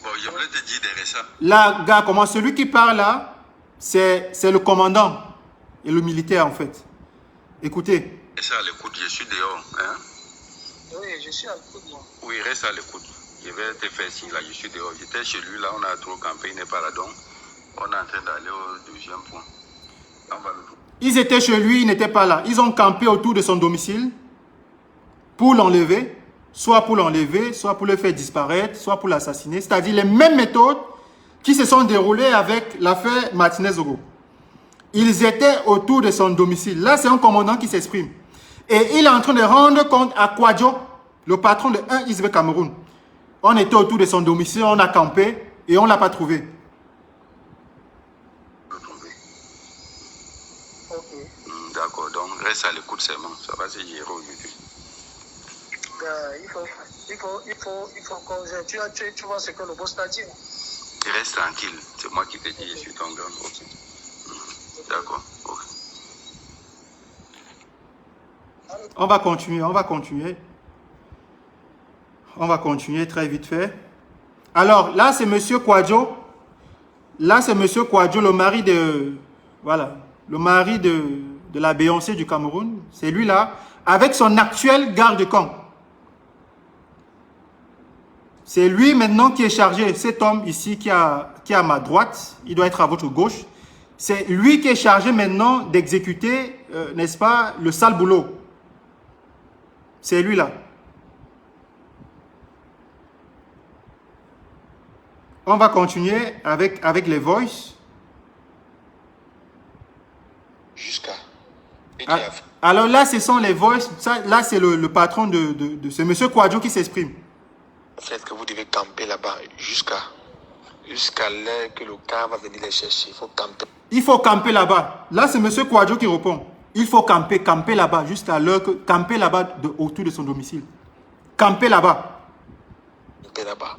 Bon, je voulais te dire derrière ça. Là, gars, comment celui qui parle là, c'est le commandant et le militaire en fait. Écoutez. Reste à l'écoute, je suis dehors. Hein? Oui, je suis à l'écoute, moi. Oui, reste à l'écoute. Je vais te faire signe là, je suis dehors. J'étais chez lui là, on a trop campé, il n'est pas là donc. On est en train d'aller au deuxième point. On va le trouver. Ils étaient chez lui, ils n'étaient pas là. Ils ont campé autour de son domicile pour l'enlever, soit pour l'enlever, soit pour le faire disparaître, soit pour l'assassiner. C'est-à-dire les mêmes méthodes qui se sont déroulées avec l'affaire Martinez-Zogo. Ils étaient autour de son domicile. Là, c'est un commandant qui s'exprime. Et il est en train de rendre compte à Kwadjo, le patron de 1 ISB Cameroun. On était autour de son domicile, on a campé et on ne l'a pas trouvé. D'accord, donc reste à l'écoute seulement. Ça va se gérer aujourd'hui. Il faut qu'on... Tu vois ce que le boss t'a dit. Reste tranquille. C'est moi qui te dis, je suis ton grand. Ok. D'accord. Ok. On va continuer, on va continuer. On va continuer très vite fait. Alors, là, c'est Monsieur Kwadjo. Là, c'est Monsieur Kwadjo, le mari de... Voilà. Le mari de la Béyoncé du Cameroun. C'est lui là. Avec son actuel garde de camp. C'est lui maintenant qui est chargé. Cet homme ici qui est à ma droite. Il doit être à votre gauche. C'est lui qui est chargé maintenant d'exécuter, n'est-ce pas, le sale boulot. C'est lui là. On va continuer avec les voices. Jusqu'à. Alors là, ce sont les voices. Ça, là, c'est le patron de ce monsieur Kwadjo qui s'exprime. Faites que vous devez camper là-bas jusqu'à l'heure que le car va venir les chercher. Il faut camper. Il faut camper là-bas. Là, c'est monsieur Kwadjo qui répond. Il faut camper là-bas, jusqu'à l'heure que... Camper là-bas autour de son domicile. Camper là-bas. Camper là-bas.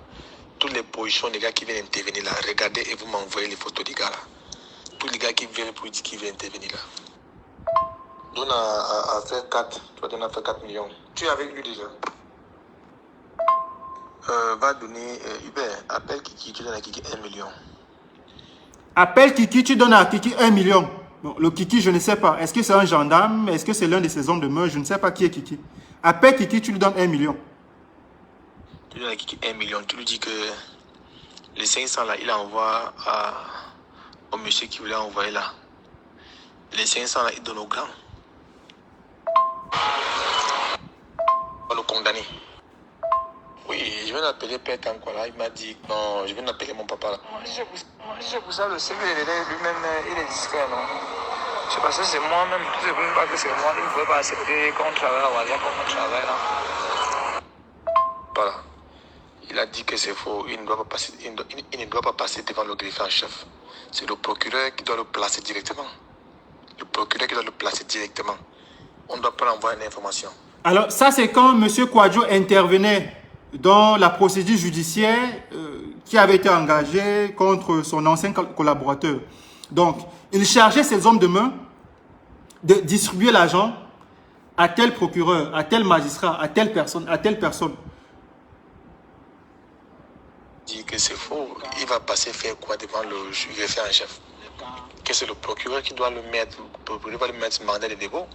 Toutes les positions des gars qui viennent intervenir là, regardez et vous m'envoyez les photos des gars là. Tous les gars qui viennent pour dire qu'ils viennent intervenir là. Donne à faire 4. Tu vas donner à faire 4 millions. Tu es avec lui déjà. Va donner... Hubert, appelle Kiki, tu donnes à Kiki 1 million. Appelle Kiki, tu donnes à Kiki 1 million. Bon, le Kiki, je ne sais pas. Est-ce que c'est un gendarme? Est-ce que c'est l'un de ses hommes de main? Je ne sais pas qui est Kiki. Appelle Kiki, tu lui donnes 1 million. Tu donnes à Kiki 1 million. Tu lui dis que les 500 là, il envoie au monsieur qui voulait envoyer là. Les 500 là, il donne au grand. On va le condamner. Oui, je viens d'appeler Père Tankwala. Il m'a dit non, je viens d'appeler mon papa là. Moi, je vous savez, le CV lui-même, il est discret, non? C'est parce que c'est moi-même. Je ne sais pas que c'est moi. Il ne pouvait pas accepter qu'on travaille à Ouadia comme on travaille là. Voilà. Il a dit que c'est faux. Il ne doit pas passer devant le greffier en chef. C'est le procureur qui doit le placer directement. Le procureur qui doit le placer directement. On ne doit pas envoyer une information. Alors, ça, c'est quand M. Kwadjo intervenait dans la procédure judiciaire qui avait été engagée contre son ancien collaborateur. Donc, il chargeait ses hommes de main de distribuer l'argent à tel procureur, à tel magistrat, à telle personne, à telle personne. Il dit que c'est faux. Il va passer faire quoi devant le greffier en chef? Que c'est le procureur qui doit le mettre, il va le mettre mandat de dépôt.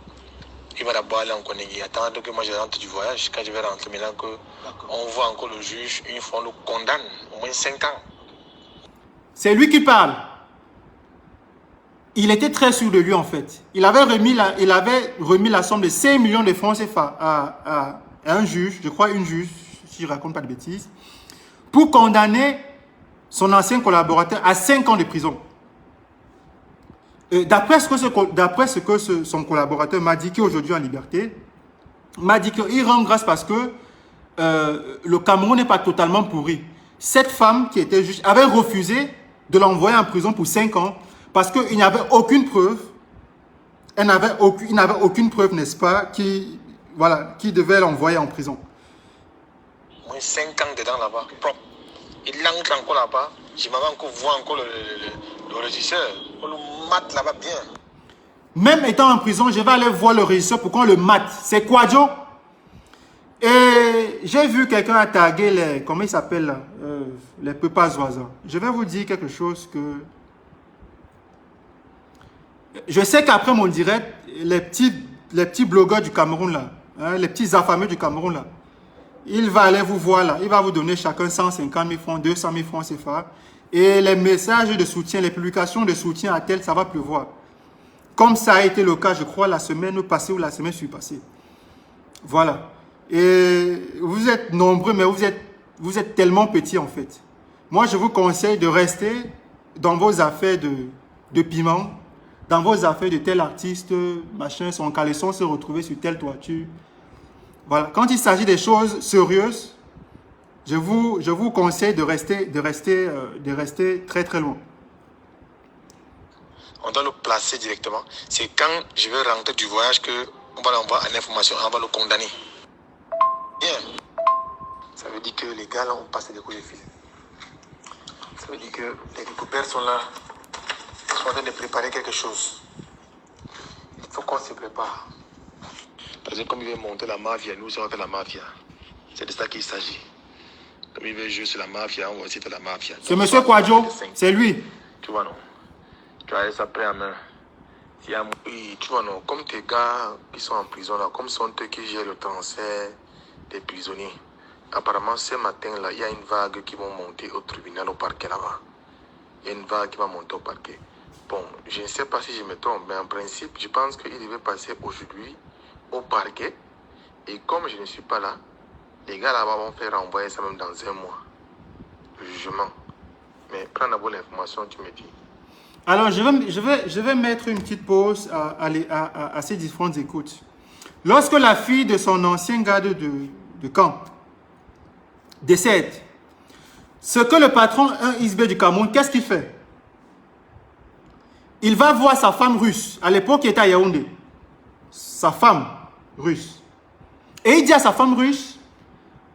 Il va d'abord aller en Konégui. Attendre que moi je rentre du voyage. Quand je vais rentrer, maintenant qu'on voit encore le juge, une fois on le condamne, au moins 5 ans. C'est lui qui parle. Il était très sûr de lui en fait. Il avait remis la somme de 5 millions de francs CFA à un juge, je crois une juge, si je ne raconte pas de bêtises, pour condamner son ancien collaborateur à 5 ans de prison. D'après ce que son collaborateur m'a dit, qui est aujourd'hui en liberté, m'a dit qu'il rend grâce parce que le Cameroun n'est pas totalement pourri. Cette femme qui était juge avait refusé de l'envoyer en prison pour 5 ans parce qu'il n'y avait aucune preuve. Il n'avait aucune preuve, n'est-ce pas, qui devait l'envoyer en prison. Au moins 5 ans dedans là-bas, propre. Il entre encore là-bas. Je m'avais encore voir encore le Le régisseur, on le mate là-bas bien. Même étant en prison, je vais aller voir le régisseur pour qu'on le mate. C'est Kwadjo. Et j'ai vu quelqu'un a tagué les... Comment il s'appelle là les Pepas oiseaux. Je vais vous dire quelque chose que... Je sais qu'après mon direct, les petits blogueurs du Cameroun là, hein, les petits affamés du Cameroun là, il va aller vous voir là, il va vous donner chacun 150 000 francs, 200 000 francs CFA. Et les messages de soutien, les publications de soutien à tel, ça va pleuvoir. Comme ça a été le cas, je crois, la semaine passée ou la semaine passée. Voilà. Et vous êtes nombreux, mais vous êtes tellement petits en fait. Moi, je vous conseille de rester dans vos affaires de piment, dans vos affaires de tel artiste, machin, son caleçon se retrouver sur telle toiture. Voilà. Quand il s'agit des choses sérieuses, je vous conseille de rester très très loin. On doit le placer directement. C'est quand je vais rentrer du voyage qu'on va l'envoyer en information, on va le condamner. Bien. Ça veut dire que les gars là ont passé des coups de fil. Ça veut dire que les découvertes sont là. Ils sont en train de préparer quelque chose. Il faut qu'on se prépare. Parce que comme il veut monter la mafia, nous on va faire la mafia. C'est de ça qu'il s'agit. Comme il veut jouer sur la mafia, on va aussi faire la mafia. C'est monsieur Kwadjo, c'est lui. Tu vois non. Tu as ça prêt à main. Oui, tu vois non, comme tes gars qui sont en prison là, comme sont eux qui gèrent le transfert des prisonniers. Apparemment ce matin là, il y a une vague qui va monter au tribunal, au parquet là-bas. Il y a une vague qui va monter au parquet. Bon, je ne sais pas si je me trompe, mais en principe, je pense qu'il devait passer aujourd'hui au parquet. Et comme je ne suis pas là, les gars là-bas vont faire renvoyer ça même dans 1 mois. Le jugement. Mais prends d'abord l'information, tu me dis. Alors, je vais mettre une petite pause à ces différentes écoutes. Lorsque la fille de son ancien garde de camp décède, ce que le patron, un ISB du Cameroun, qu'est-ce qu'il fait? Il va voir sa femme russe. À l'époque, il était à Yaoundé. Sa femme russe. Et il dit à sa femme russe,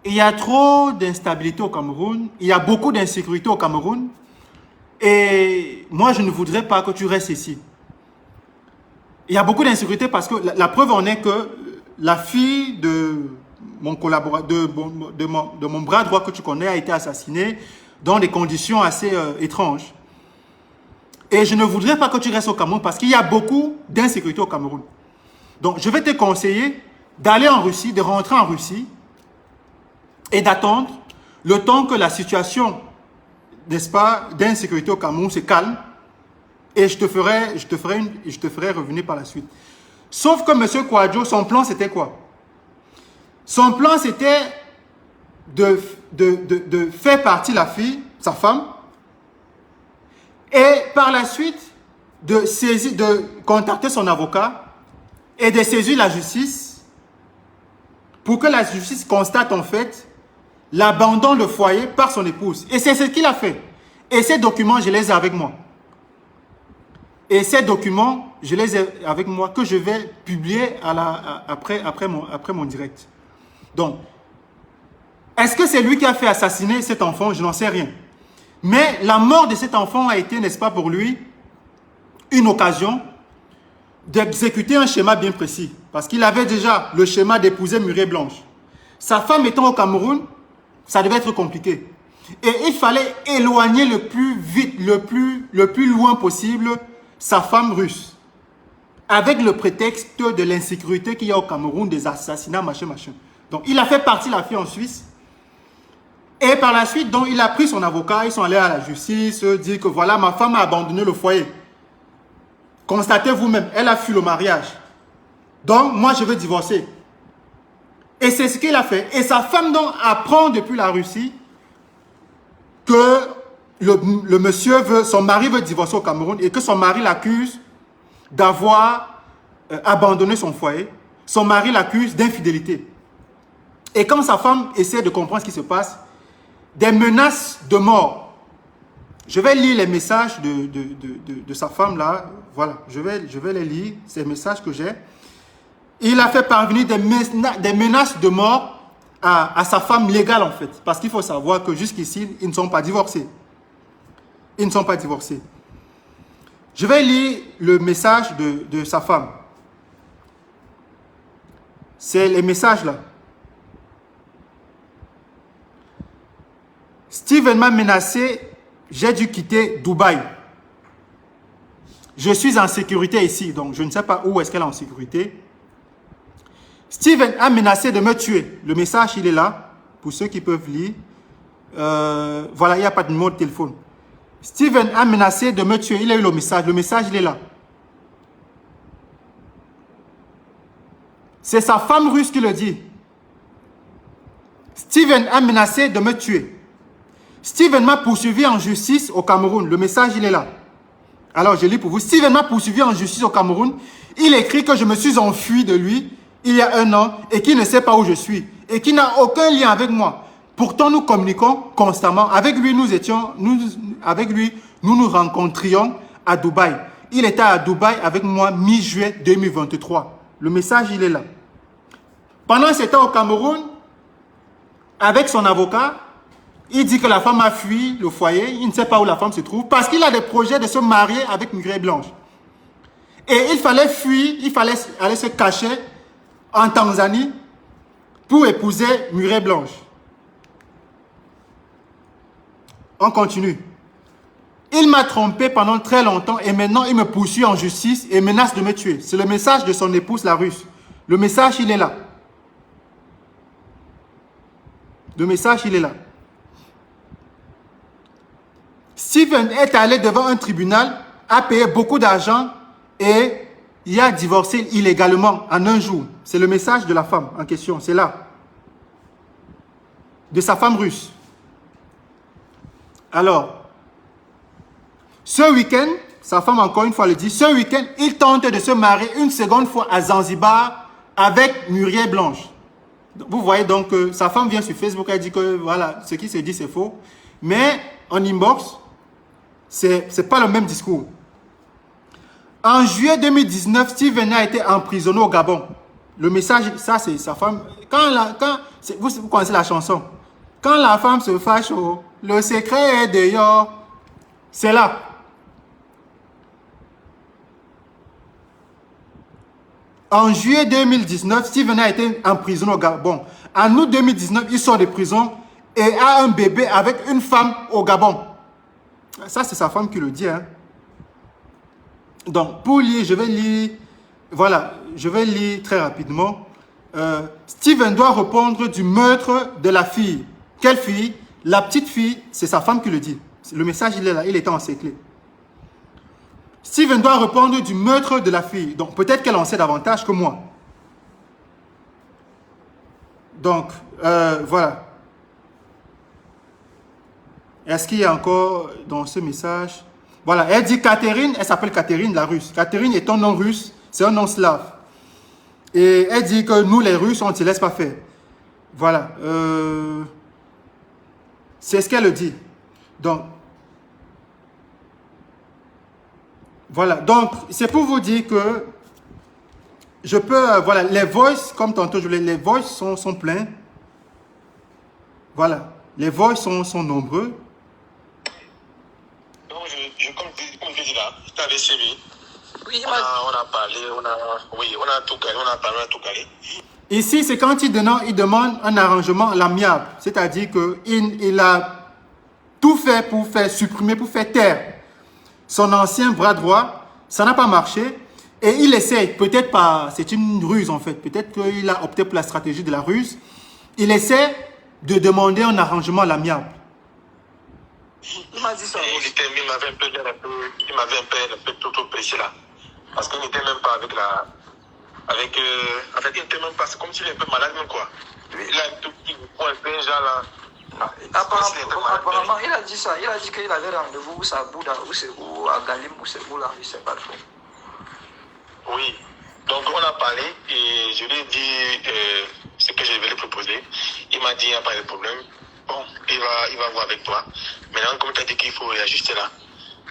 il y a trop d'instabilité au Cameroun, il y a beaucoup d'insécurité au Cameroun, et moi, je ne voudrais pas que tu restes ici. Il y a beaucoup d'insécurité parce que la preuve en est que la fille de mon collaborateur, de mon bras droit que tu connais, a été assassinée dans des conditions assez étranges. Et je ne voudrais pas que tu restes au Cameroun parce qu'il y a beaucoup d'insécurité au Cameroun. Donc, je vais te conseiller d'aller en Russie, de rentrer en Russie et d'attendre le temps que la situation, n'est-ce pas, d'insécurité au Cameroun se calme et je te ferai revenir par la suite. Sauf que M. Kwadjo, son plan, c'était quoi? Son plan, c'était de faire partie la fille, sa femme, et par la suite, de contacter son avocat et de saisir la justice pour que la justice constate en fait l'abandon de foyer par son épouse. Et c'est ce qu'il a fait. Et ces documents, je les ai avec moi. Et ces documents, je les ai avec moi que je vais publier après mon direct. Donc, est-ce que c'est lui qui a fait assassiner cet enfant? Je n'en sais rien. Mais la mort de cet enfant a été, n'est-ce pas pour lui, une occasion d'exécuter un schéma bien précis. Parce qu'il avait déjà le schéma d'épouser Murée Blanche. Sa femme étant au Cameroun, ça devait être compliqué. Et il fallait éloigner le plus vite, le plus loin possible sa femme russe. Avec le prétexte de l'insécurité qu'il y a au Cameroun, des assassinats, machin. Donc il a fait partir la fille en Suisse. Et par la suite, donc, il a pris son avocat, ils sont allés à la justice, dire que voilà, ma femme a abandonné le foyer. Constatez vous-même, elle a fui le mariage. Donc, moi, je veux divorcer. Et c'est ce qu'il a fait. Et sa femme, donc, apprend depuis la Russie que le monsieur son mari veut divorcer au Cameroun et que son mari l'accuse d'avoir abandonné son foyer. Son mari l'accuse d'infidélité. Et quand sa femme essaie de comprendre ce qui se passe, des menaces de mort. Je vais lire les messages de sa femme là. Voilà, je vais les lire, ces messages que j'ai. Il a fait parvenir des menaces de mort à sa femme légale en fait. Parce qu'il faut savoir que jusqu'ici, ils ne sont pas divorcés. Ils ne sont pas divorcés. Je vais lire le message de sa femme. C'est les messages là. Steven m'a menacé, j'ai dû quitter Dubaï. Je suis en sécurité ici, donc je ne sais pas où est-ce qu'elle est en sécurité. Steven a menacé de me tuer. Le message, il est là, pour ceux qui peuvent lire. Voilà, il n'y a pas de numéro de téléphone. Steven a menacé de me tuer. Il a eu le message, il est là. C'est sa femme russe qui le dit. Steven a menacé de me tuer. Steven m'a poursuivi en justice au Cameroun. Le message, il est là. Alors, je lis pour vous. Steven m'a poursuivi en justice au Cameroun. Il écrit que je me suis enfui de lui il y a 1 an et qu'il ne sait pas où je suis et qu'il n'a aucun lien avec moi. Pourtant, nous communiquons constamment. Avec lui, nous nous rencontrions à Dubaï. Il était à Dubaï avec moi mi-juillet 2023. Le message, il est là. Pendant ce temps au Cameroun, avec son avocat, il dit que la femme a fui le foyer. Il ne sait pas où la femme se trouve parce qu'il a des projets de se marier avec Mireille Blanche. Et il fallait fuir, il fallait aller se cacher en Tanzanie pour épouser Mireille Blanche. On continue. Il m'a trompé pendant très longtemps et maintenant il me poursuit en justice et menace de me tuer. C'est le message de son épouse, la russe. Le message, il est là. Le message, il est là. Steven est allé devant un tribunal, a payé beaucoup d'argent et il a divorcé illégalement en 1 jour. C'est le message de la femme en question, c'est là. De sa femme russe. Alors, ce week-end, sa femme encore une fois le dit, ce week-end, il tente de se marier une seconde fois à Zanzibar avec Muriel Blanche. Vous voyez donc que sa femme vient sur Facebook, elle dit que voilà, ce qui se dit c'est faux. Mais en inbox, c'est pas le même discours. En juillet 2019, Steven a été emprisonné au Gabon. Le message, ça c'est sa femme. Vous connaissez la chanson. Quand la femme se fâche, le secret est dehors. C'est là. En juillet 2019, Steven a été emprisonné au Gabon. En août 2019, il sort de prison et a un bébé avec une femme au Gabon. Ça, c'est sa femme qui le dit. Hein. Donc, pour lire, je vais lire. Voilà, je vais lire très rapidement. Steven doit répondre du meurtre de la fille. Quelle fille? La petite fille, c'est sa femme qui le dit. Le message, il est là, il était encerclé. Steven doit répondre du meurtre de la fille. Donc, peut-être qu'elle en sait davantage que moi. Donc, voilà. Est-ce qu'il y a encore dans ce message? Voilà, elle dit Catherine, elle s'appelle Catherine, la russe. Catherine est un nom russe, c'est un nom slave. Et elle dit que nous, les Russes, on ne se laisse pas faire. Voilà. C'est ce qu'elle dit. Donc, voilà. Donc, c'est pour vous dire que je peux, voilà, les voices, comme tantôt je voulais, les voices sont pleins. Voilà. Les voices sont nombreux. Donc, comme je dis là, tu avais suivi. Oui, on a parlé, on a tout calé, on a parlé, on a tout calé. Ici, c'est quand il demande un arrangement à l'amiable. C'est-à-dire qu'il a tout fait pour faire supprimer, pour faire taire son ancien bras droit. Ça n'a pas marché. Et il essaie, peut-être pas, c'est une ruse en fait. Peut-être qu'il a opté pour la stratégie de la ruse. Il essaie de demander un arrangement à l'amiable. Il m'a dit ça. Il m'avait un peu trop pressé là. Parce qu'il n'était même pas avec la... en fait, il n'était même pas... C'est comme s'il était un peu malade même quoi. Il a un tout petit point, un genre là. Apparemment, il a dit ça. Il a dit qu'il avait rendez-vous où ça boude, où à Galim, où c'est où là, je ne sais pas trop. Oui. Donc on a parlé et je lui ai dit ce que je vais lui proposer. Il m'a dit il n'y a pas de problème. Bon, il va voir avec toi. Maintenant, comme tu as dit qu'il faut réajuster là,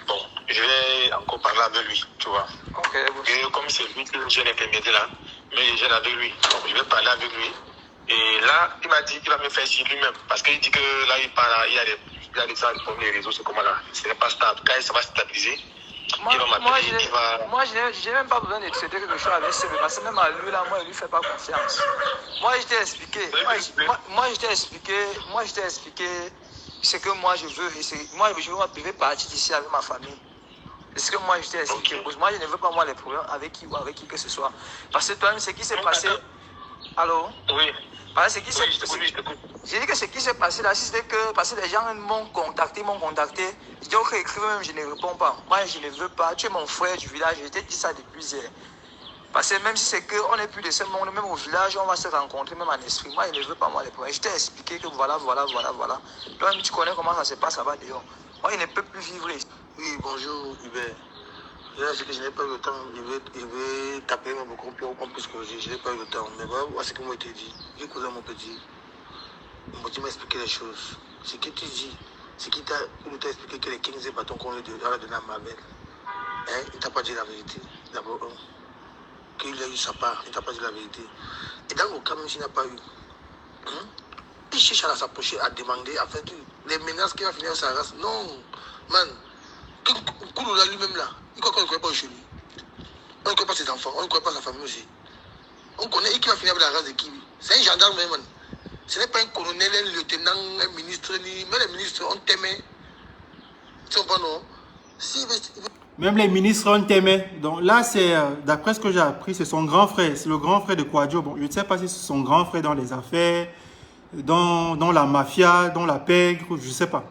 bon, je vais encore parler avec lui, tu vois. Ok. Et comme c'est lui qui j'ai l'intermédiaire là, mais je gère avec lui. Donc, je vais parler avec lui. Et là, il m'a dit qu'il va me faire ici lui-même. Parce qu'il dit que là, il y a des ça, les réseaux, c'est comment là. Ce n'est pas stable. Quand ça va stabiliser, Moi, Il va moi, m'appeler, il va... je n'ai même pas besoin de traiter quelque chose avec CB, parce que même à lui, là, moi, il lui fait pas confiance. Moi, je t'ai expliqué. Moi, je t'ai expliqué ce que moi, je veux. Moi, je veux partir d'ici avec ma famille. C'est ce que moi, je t'ai expliqué. Ok. Moi, je ne veux pas, moi, les problèmes avec qui ou avec qui que ce soit. Parce que toi-même, ce qui s'est passé... Allô? Oui. Parce que ce qui s'est Oui, je t'écoute. J'ai dit que ce qui s'est passé là, c'était que parce que les gens m'ont contacté. Je dis ok, écrivez même, je ne réponds pas. Moi, je ne veux pas. Tu es mon frère du village, je t'ai dit ça depuis hier. Parce que même si c'est qu'on n'est plus de ce monde, même au village, on va se rencontrer, même en esprit. Moi, je ne veux pas, moi, les problèmes. Je t'ai expliqué que voilà. Toi-même, tu connais comment ça se passe, ça va dehors. Moi, je ne peux plus vivre ici. Oui, bonjour Hubert. Là, c'est que je n'ai pas eu le temps. Je vais taper beaucoup plus que je n'ai pas eu le temps. Mais voilà, ce que moi je t'ai dit. J'ai causé mon petit. Tu m'as expliqué les choses. Ce que tu dis, ce qui t'a expliqué que les 15 bâtons qu'on lui a donné à Mabel, hein, il ne t'a pas dit la vérité. D'abord, qu'il a eu sa part, il ne t'a pas dit la vérité. Et dans le cas, même s'il n'a pas eu, hein, il cherche à s'approcher, à demander, à faire tout. Les menaces qu'il va finir sa race. Non, man. Kouloula lui-même là, il croit qu'on ne connaît pas chez lui. On ne connaît pas ses enfants, on ne connaît pas sa famille aussi. On connaît qui va finir avec la race de qui. C'est un gendarme, man. Ce n'est pas un colonel, un lieutenant, un ministre, ni... Même les ministres, on t'aimait. C'est bon, non? Si, Même les ministres ont aimé. Donc là, c'est d'après ce que j'ai appris, c'est son grand frère. C'est le grand frère de Kouadio. Bon, je ne sais pas si c'est son grand frère dans les affaires, dans la mafia, dans la pègre, je ne sais pas.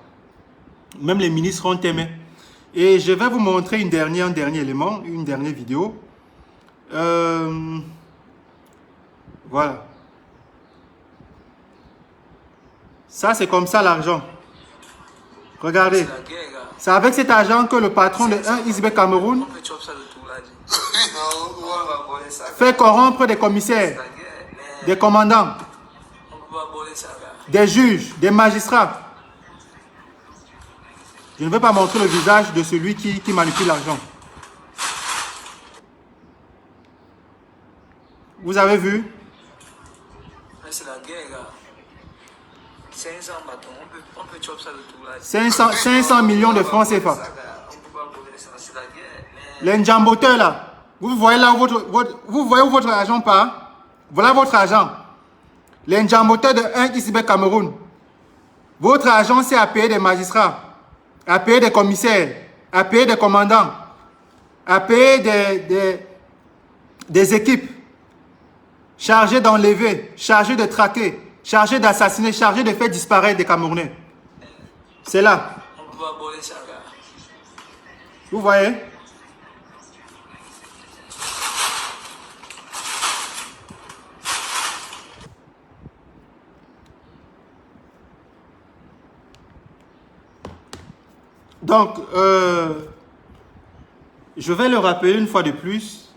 Même les ministres ont aimé. Et je vais vous montrer un dernier élément, une dernière vidéo. Voilà. Ça, c'est comme ça l'argent. Regardez. C'est avec cet argent que le patron de 1 XB Cameroun fait corrompre des commissaires, des commandants, des juges, des magistrats. Je ne vais pas montrer le visage de celui qui manipule l'argent. Vous avez vu? C'est la guerre, gars. 500 bâtons, on peut chop ça de tout là. 500 millions de francs CFA. C'est la guerre. Les njamboteurs là, vous voyez là où vous voyez où votre argent part? Voilà votre argent. Les njamboteurs de 1 XB Cameroun. Votre argent, c'est à payer des magistrats, à payer des commissaires, à payer des commandants, à payer des équipes chargées d'enlever, chargées de traquer, chargées d'assassiner, chargées de faire disparaître des Camerounais. C'est là. On peut aborder ça, gars. Vous voyez? Donc, je vais le rappeler une fois de plus.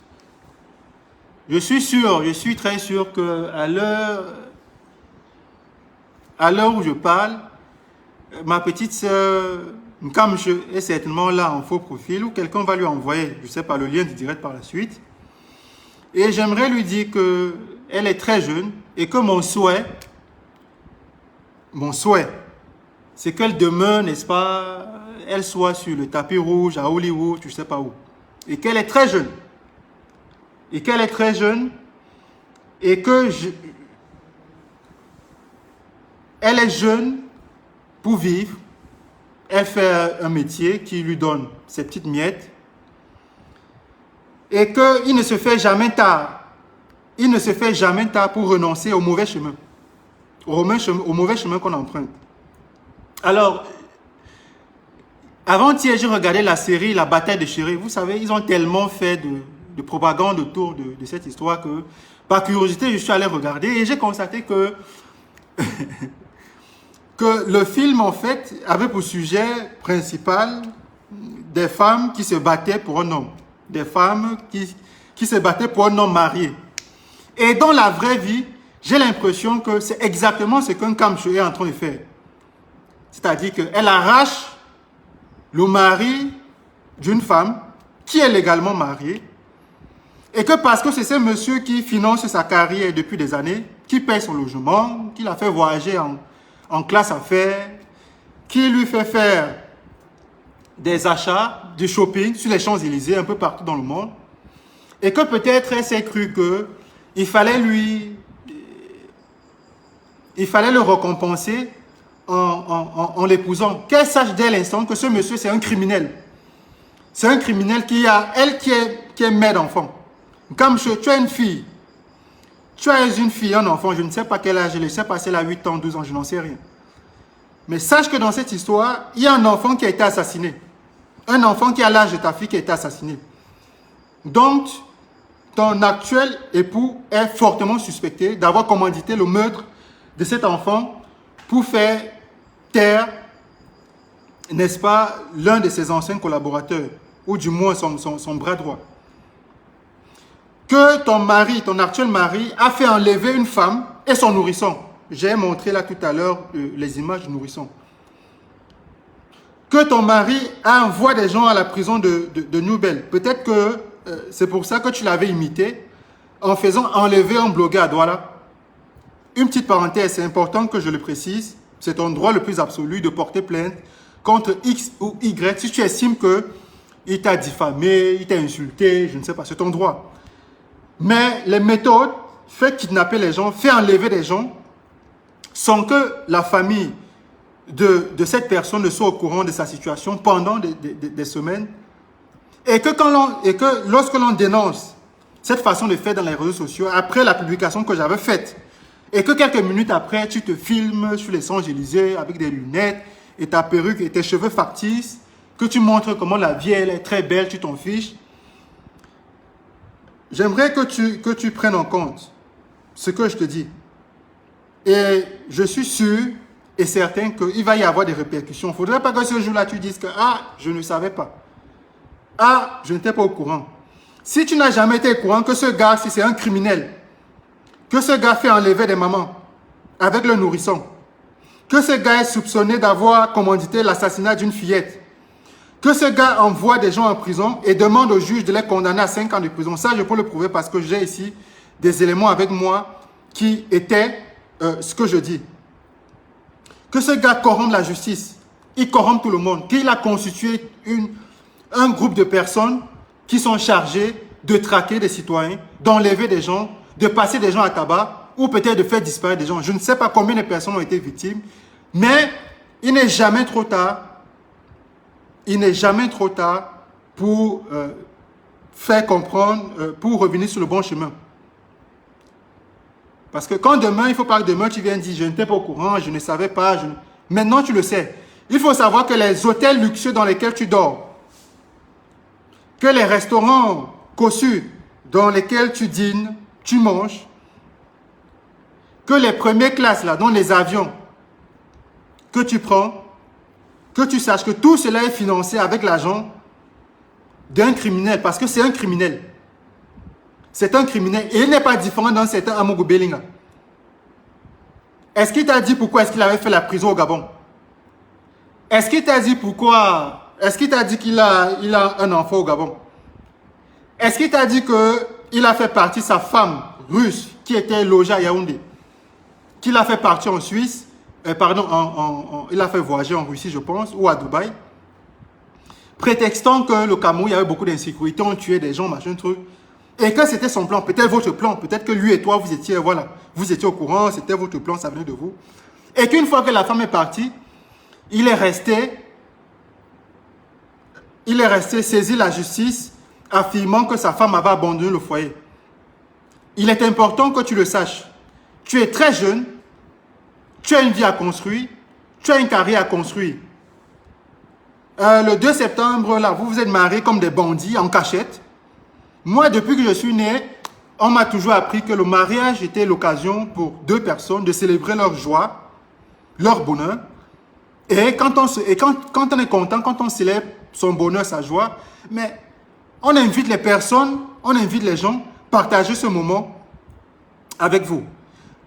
Je suis très sûr qu'à l'heure où je parle, ma petite sœur Nkamche est certainement là en faux profil ou quelqu'un va lui envoyer, je ne sais pas, le lien du direct par la suite. Et j'aimerais lui dire qu'elle est très jeune et que mon souhait, c'est qu'elle demeure, n'est-ce pas, elle soit sur le tapis rouge à Hollywood, je ne sais pas où. Et qu'elle est très jeune. Et qu'elle est très jeune. Et que elle est jeune pour vivre. Elle fait un métier qui lui donne ses petites miettes. Et qu'il ne se fait jamais tard. Il ne se fait jamais tard pour renoncer au mauvais chemin. Au mauvais chemin qu'on emprunte. Alors, avant-hier, j'ai regardé la série La Bataille de Chéri. Vous savez, ils ont tellement fait de propagande autour de cette histoire que, par curiosité, je suis allé regarder et j'ai constaté que, que le film, en fait, avait pour sujet principal des femmes qui se battaient pour un homme. Des femmes qui se battaient pour un homme marié. Et dans la vraie vie, j'ai l'impression que c'est exactement ce qu'un Kamche est en train de faire. C'est-à-dire qu'elle arrache le mari d'une femme qui est légalement mariée et que parce que c'est ce monsieur qui finance sa carrière depuis des années, qui paye son logement, qui l'a fait voyager en classe affaires, qui lui fait faire des achats, du shopping sur les Champs-Élysées, un peu partout dans le monde. Et que peut-être elle s'est cru qu'il fallait le récompenser en l'épousant. Qu'elle sache dès l'instant que ce monsieur, c'est un criminel. C'est un criminel qui est mère d'enfant. Comme tu as une fille, un enfant, je ne sais pas quel âge, je ne sais pas si elle a 8 ans, 12 ans, je n'en sais rien. Mais sache que dans cette histoire, il y a un enfant qui a été assassiné. Un enfant qui a l'âge de ta fille qui a été assassiné. Donc, ton actuel époux est fortement suspecté d'avoir commandité le meurtre de cet enfant pour faire taire, n'est-ce pas, l'un de ses anciens collaborateurs, ou du moins son bras droit. Que ton mari, ton actuel mari, a fait enlever une femme et son nourrisson. J'ai montré là tout à l'heure les images du nourrisson. Que ton mari a envoyé des gens à la prison de Newbel. Peut-être que c'est pour ça que tu l'avais imité en faisant enlever un blogueur à Douala. Une petite parenthèse, c'est important que je le précise. C'est ton droit le plus absolu de porter plainte contre X ou Y si tu estimes qu'il t'a diffamé, il t'a insulté, je ne sais pas, c'est ton droit. Mais les méthodes, fait kidnapper les gens, fait enlever des gens, sans que la famille de cette personne ne soit au courant de sa situation pendant des semaines, et que lorsque l'on dénonce cette façon de faire dans les réseaux sociaux, après la publication que j'avais faite, et que quelques minutes après, tu te filmes sur les Champs-Élysées avec des lunettes, et ta perruque et tes cheveux factices, que tu montres comment la vie elle est très belle, tu t'en fiches. J'aimerais que tu prennes en compte ce que je te dis. Et je suis sûr et certain qu'il va y avoir des répercussions. Il ne faudrait pas que ce jour-là, tu dises que « Ah, je ne savais pas. Ah, je n'étais pas au courant. » Si tu n'as jamais été au courant que ce gars, si c'est un criminel, que ce gars fait enlever des mamans avec le nourrisson, que ce gars est soupçonné d'avoir commandité l'assassinat d'une fillette, que ce gars envoie des gens en prison et demande au juge de les condamner à 5 ans de prison. Ça, je peux le prouver parce que j'ai ici des éléments avec moi qui étaient ce que je dis. Que ce gars corrompt la justice, il corrompt tout le monde, qu'il a constitué un groupe de personnes qui sont chargées de traquer des citoyens, d'enlever des gens, de passer des gens à tabac ou peut-être de faire disparaître des gens. Je ne sais pas combien de personnes ont été victimes, mais il n'est jamais trop tard. Il n'est jamais trop tard pour faire comprendre, pour revenir sur le bon chemin. Parce que quand demain, il ne faut pas que demain tu viennes dire « Je n'étais pas au courant, je ne savais pas. » Maintenant, tu le sais. Il faut savoir que les hôtels luxueux dans lesquels tu dors, que les restaurants cossus dans lesquels tu dînes, tu manges, que les premières classes, là, dans les avions que tu prends, que tu saches que tout cela est financé avec l'argent d'un criminel, parce que c'est un criminel. C'est un criminel et il n'est pas différent d'un certain Amogo Bellinga. Est-ce qu'il t'a dit pourquoi est-ce qu'il avait fait la prison au Gabon? Est-ce qu'il t'a dit pourquoi? Est-ce qu'il t'a dit qu'il a un enfant au Gabon? Est-ce qu'il t'a dit qu'il a fait partie sa femme russe qui était logée à Yaoundé, qu'il a fait partir en Suisse, il a fait voyager en Russie, je pense, ou à Dubaï, prétextant que le Cameroun, il y avait beaucoup d'insécurité, on tuait des gens, machin, truc, et que c'était son plan, peut-être votre plan, peut-être que lui et toi, vous étiez au courant, c'était votre plan, ça venait de vous, et qu'une fois que la femme est partie, il est resté saisir la justice, affirmant que sa femme avait abandonné le foyer. Il est important que tu le saches. Tu es très jeune, tu as une vie à construire, tu as une carrière à construire. Le 2 septembre, là, vous vous êtes mariés comme des bandits en cachette. Moi, depuis que je suis né, on m'a toujours appris que le mariage était l'occasion pour deux personnes de célébrer leur joie, leur bonheur. Et quand on est content, quand on célèbre son bonheur, sa joie, mais on invite les personnes, on invite les gens à partager ce moment avec vous.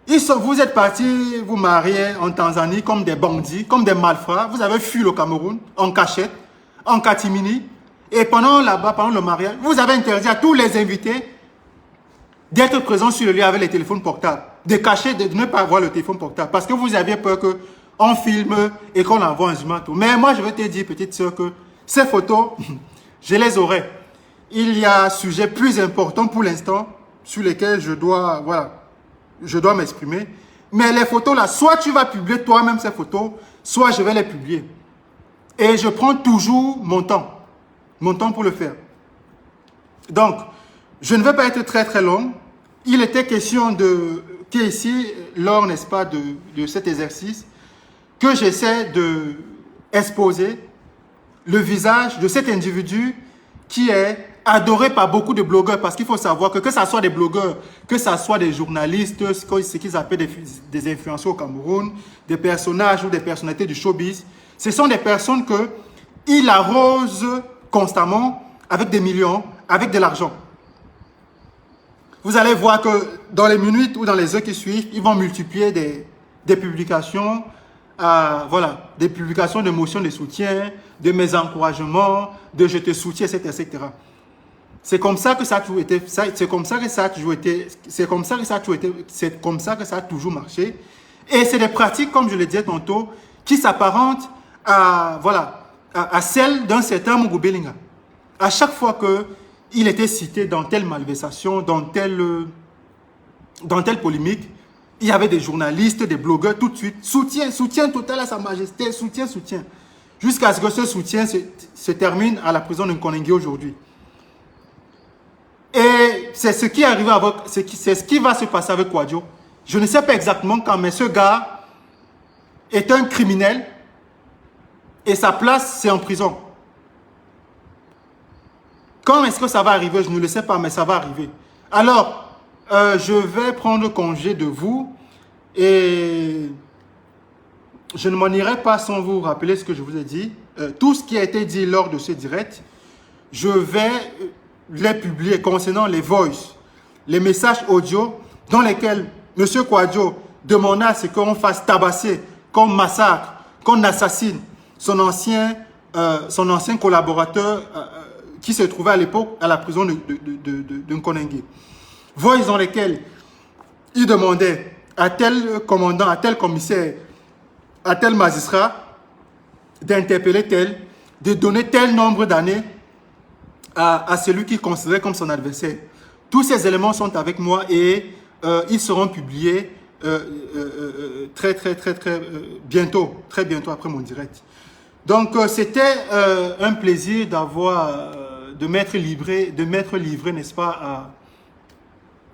Vous êtes partis vous marier en Tanzanie comme des bandits, comme des malfrats. Vous avez fui le Cameroun en cachette, en catimini. Et pendant le mariage, vous avez interdit à tous les invités d'être présents sur le lieu avec les téléphones portables. De cacher, de ne pas avoir le téléphone portable. Parce que vous aviez peur qu'on filme et qu'on envoie un zoom. Mais moi, je vais te dire, petite soeur, que Ces photos, je les aurai. Il y a un sujet plus important pour l'instant sur lesquels je dois m'exprimer. Mais les photos là, soit tu vas publier toi-même ces photos, soit je vais les publier. Et je prends toujours mon temps pour le faire. Donc, je ne vais pas être très très long. Il était question qu'ici, lors, n'est-ce pas, de cet exercice, que j'essaie de exposer le visage de cet individu qui est adoré par beaucoup de blogueurs, parce qu'il faut savoir que ce soit des blogueurs, que ce soit des journalistes, ce qu'ils appellent des influenceurs au Cameroun, des personnages ou des personnalités du showbiz, ce sont des personnes qu'ils arrosent constamment avec des millions, avec de l'argent. Vous allez voir que dans les minutes ou dans les heures qui suivent, ils vont multiplier des publications, des publications de motions de soutien, de mes encouragements, de je te soutiens, etc., etc. C'est comme ça que ça a toujours été, c'est comme ça que ça a toujours marché. Et c'est des pratiques, comme je le disais tantôt, qui s'apparentent à celles d'un certain Mugu Bellinga. À chaque fois qu'il était cité dans telle malversation, dans telle polémique, il y avait des journalistes, des blogueurs tout de suite. Soutien total à Sa Majesté, soutien. Jusqu'à ce que ce soutien se termine à la prison de Nkonengue aujourd'hui. Et c'est ce qui arrive c'est ce qui va se passer avec Kouadio. Je ne sais pas exactement quand, mais ce gars est un criminel et sa place, c'est en prison. Quand est-ce que ça va arriver? Je ne le sais pas, mais ça va arriver. Alors, je vais prendre congé de vous et je ne m'en irai pas sans vous rappeler ce que je vous ai dit. Tout ce qui a été dit lors de ce direct, je vais les publier concernant les voices, les messages audio dans lesquels M. Kouadio demanda à ce qu'on fasse tabasser, qu'on massacre, qu'on assassine son ancien collaborateur qui se trouvait à l'époque à la prison de Nkonengue. Voices dans lesquelles il demandait à tel commandant, à tel commissaire, à tel magistrat d'interpeller tel, de donner tel nombre d'années à celui qu'il considérait comme son adversaire. Tous ces éléments sont avec moi et ils seront publiés très bientôt après mon direct. Donc c'était un plaisir de m'être livré, n'est-ce pas,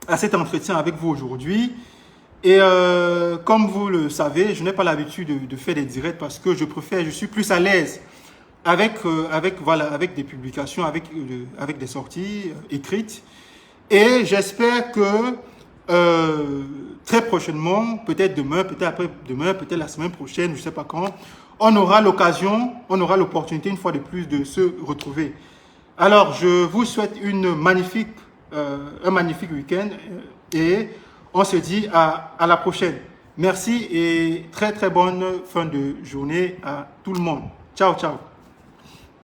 à cet entretien avec vous aujourd'hui. Et comme vous le savez, je n'ai pas l'habitude de faire des directs parce que je suis plus à l'aise avec des publications, avec des sorties écrites. Et j'espère que très prochainement, peut-être demain, peut-être après-demain, peut-être la semaine prochaine, je ne sais pas quand, on aura l'opportunité une fois de plus de se retrouver. Alors, je vous souhaite un magnifique week-end et on se dit à la prochaine. Merci et très bonne fin de journée à tout le monde. Ciao.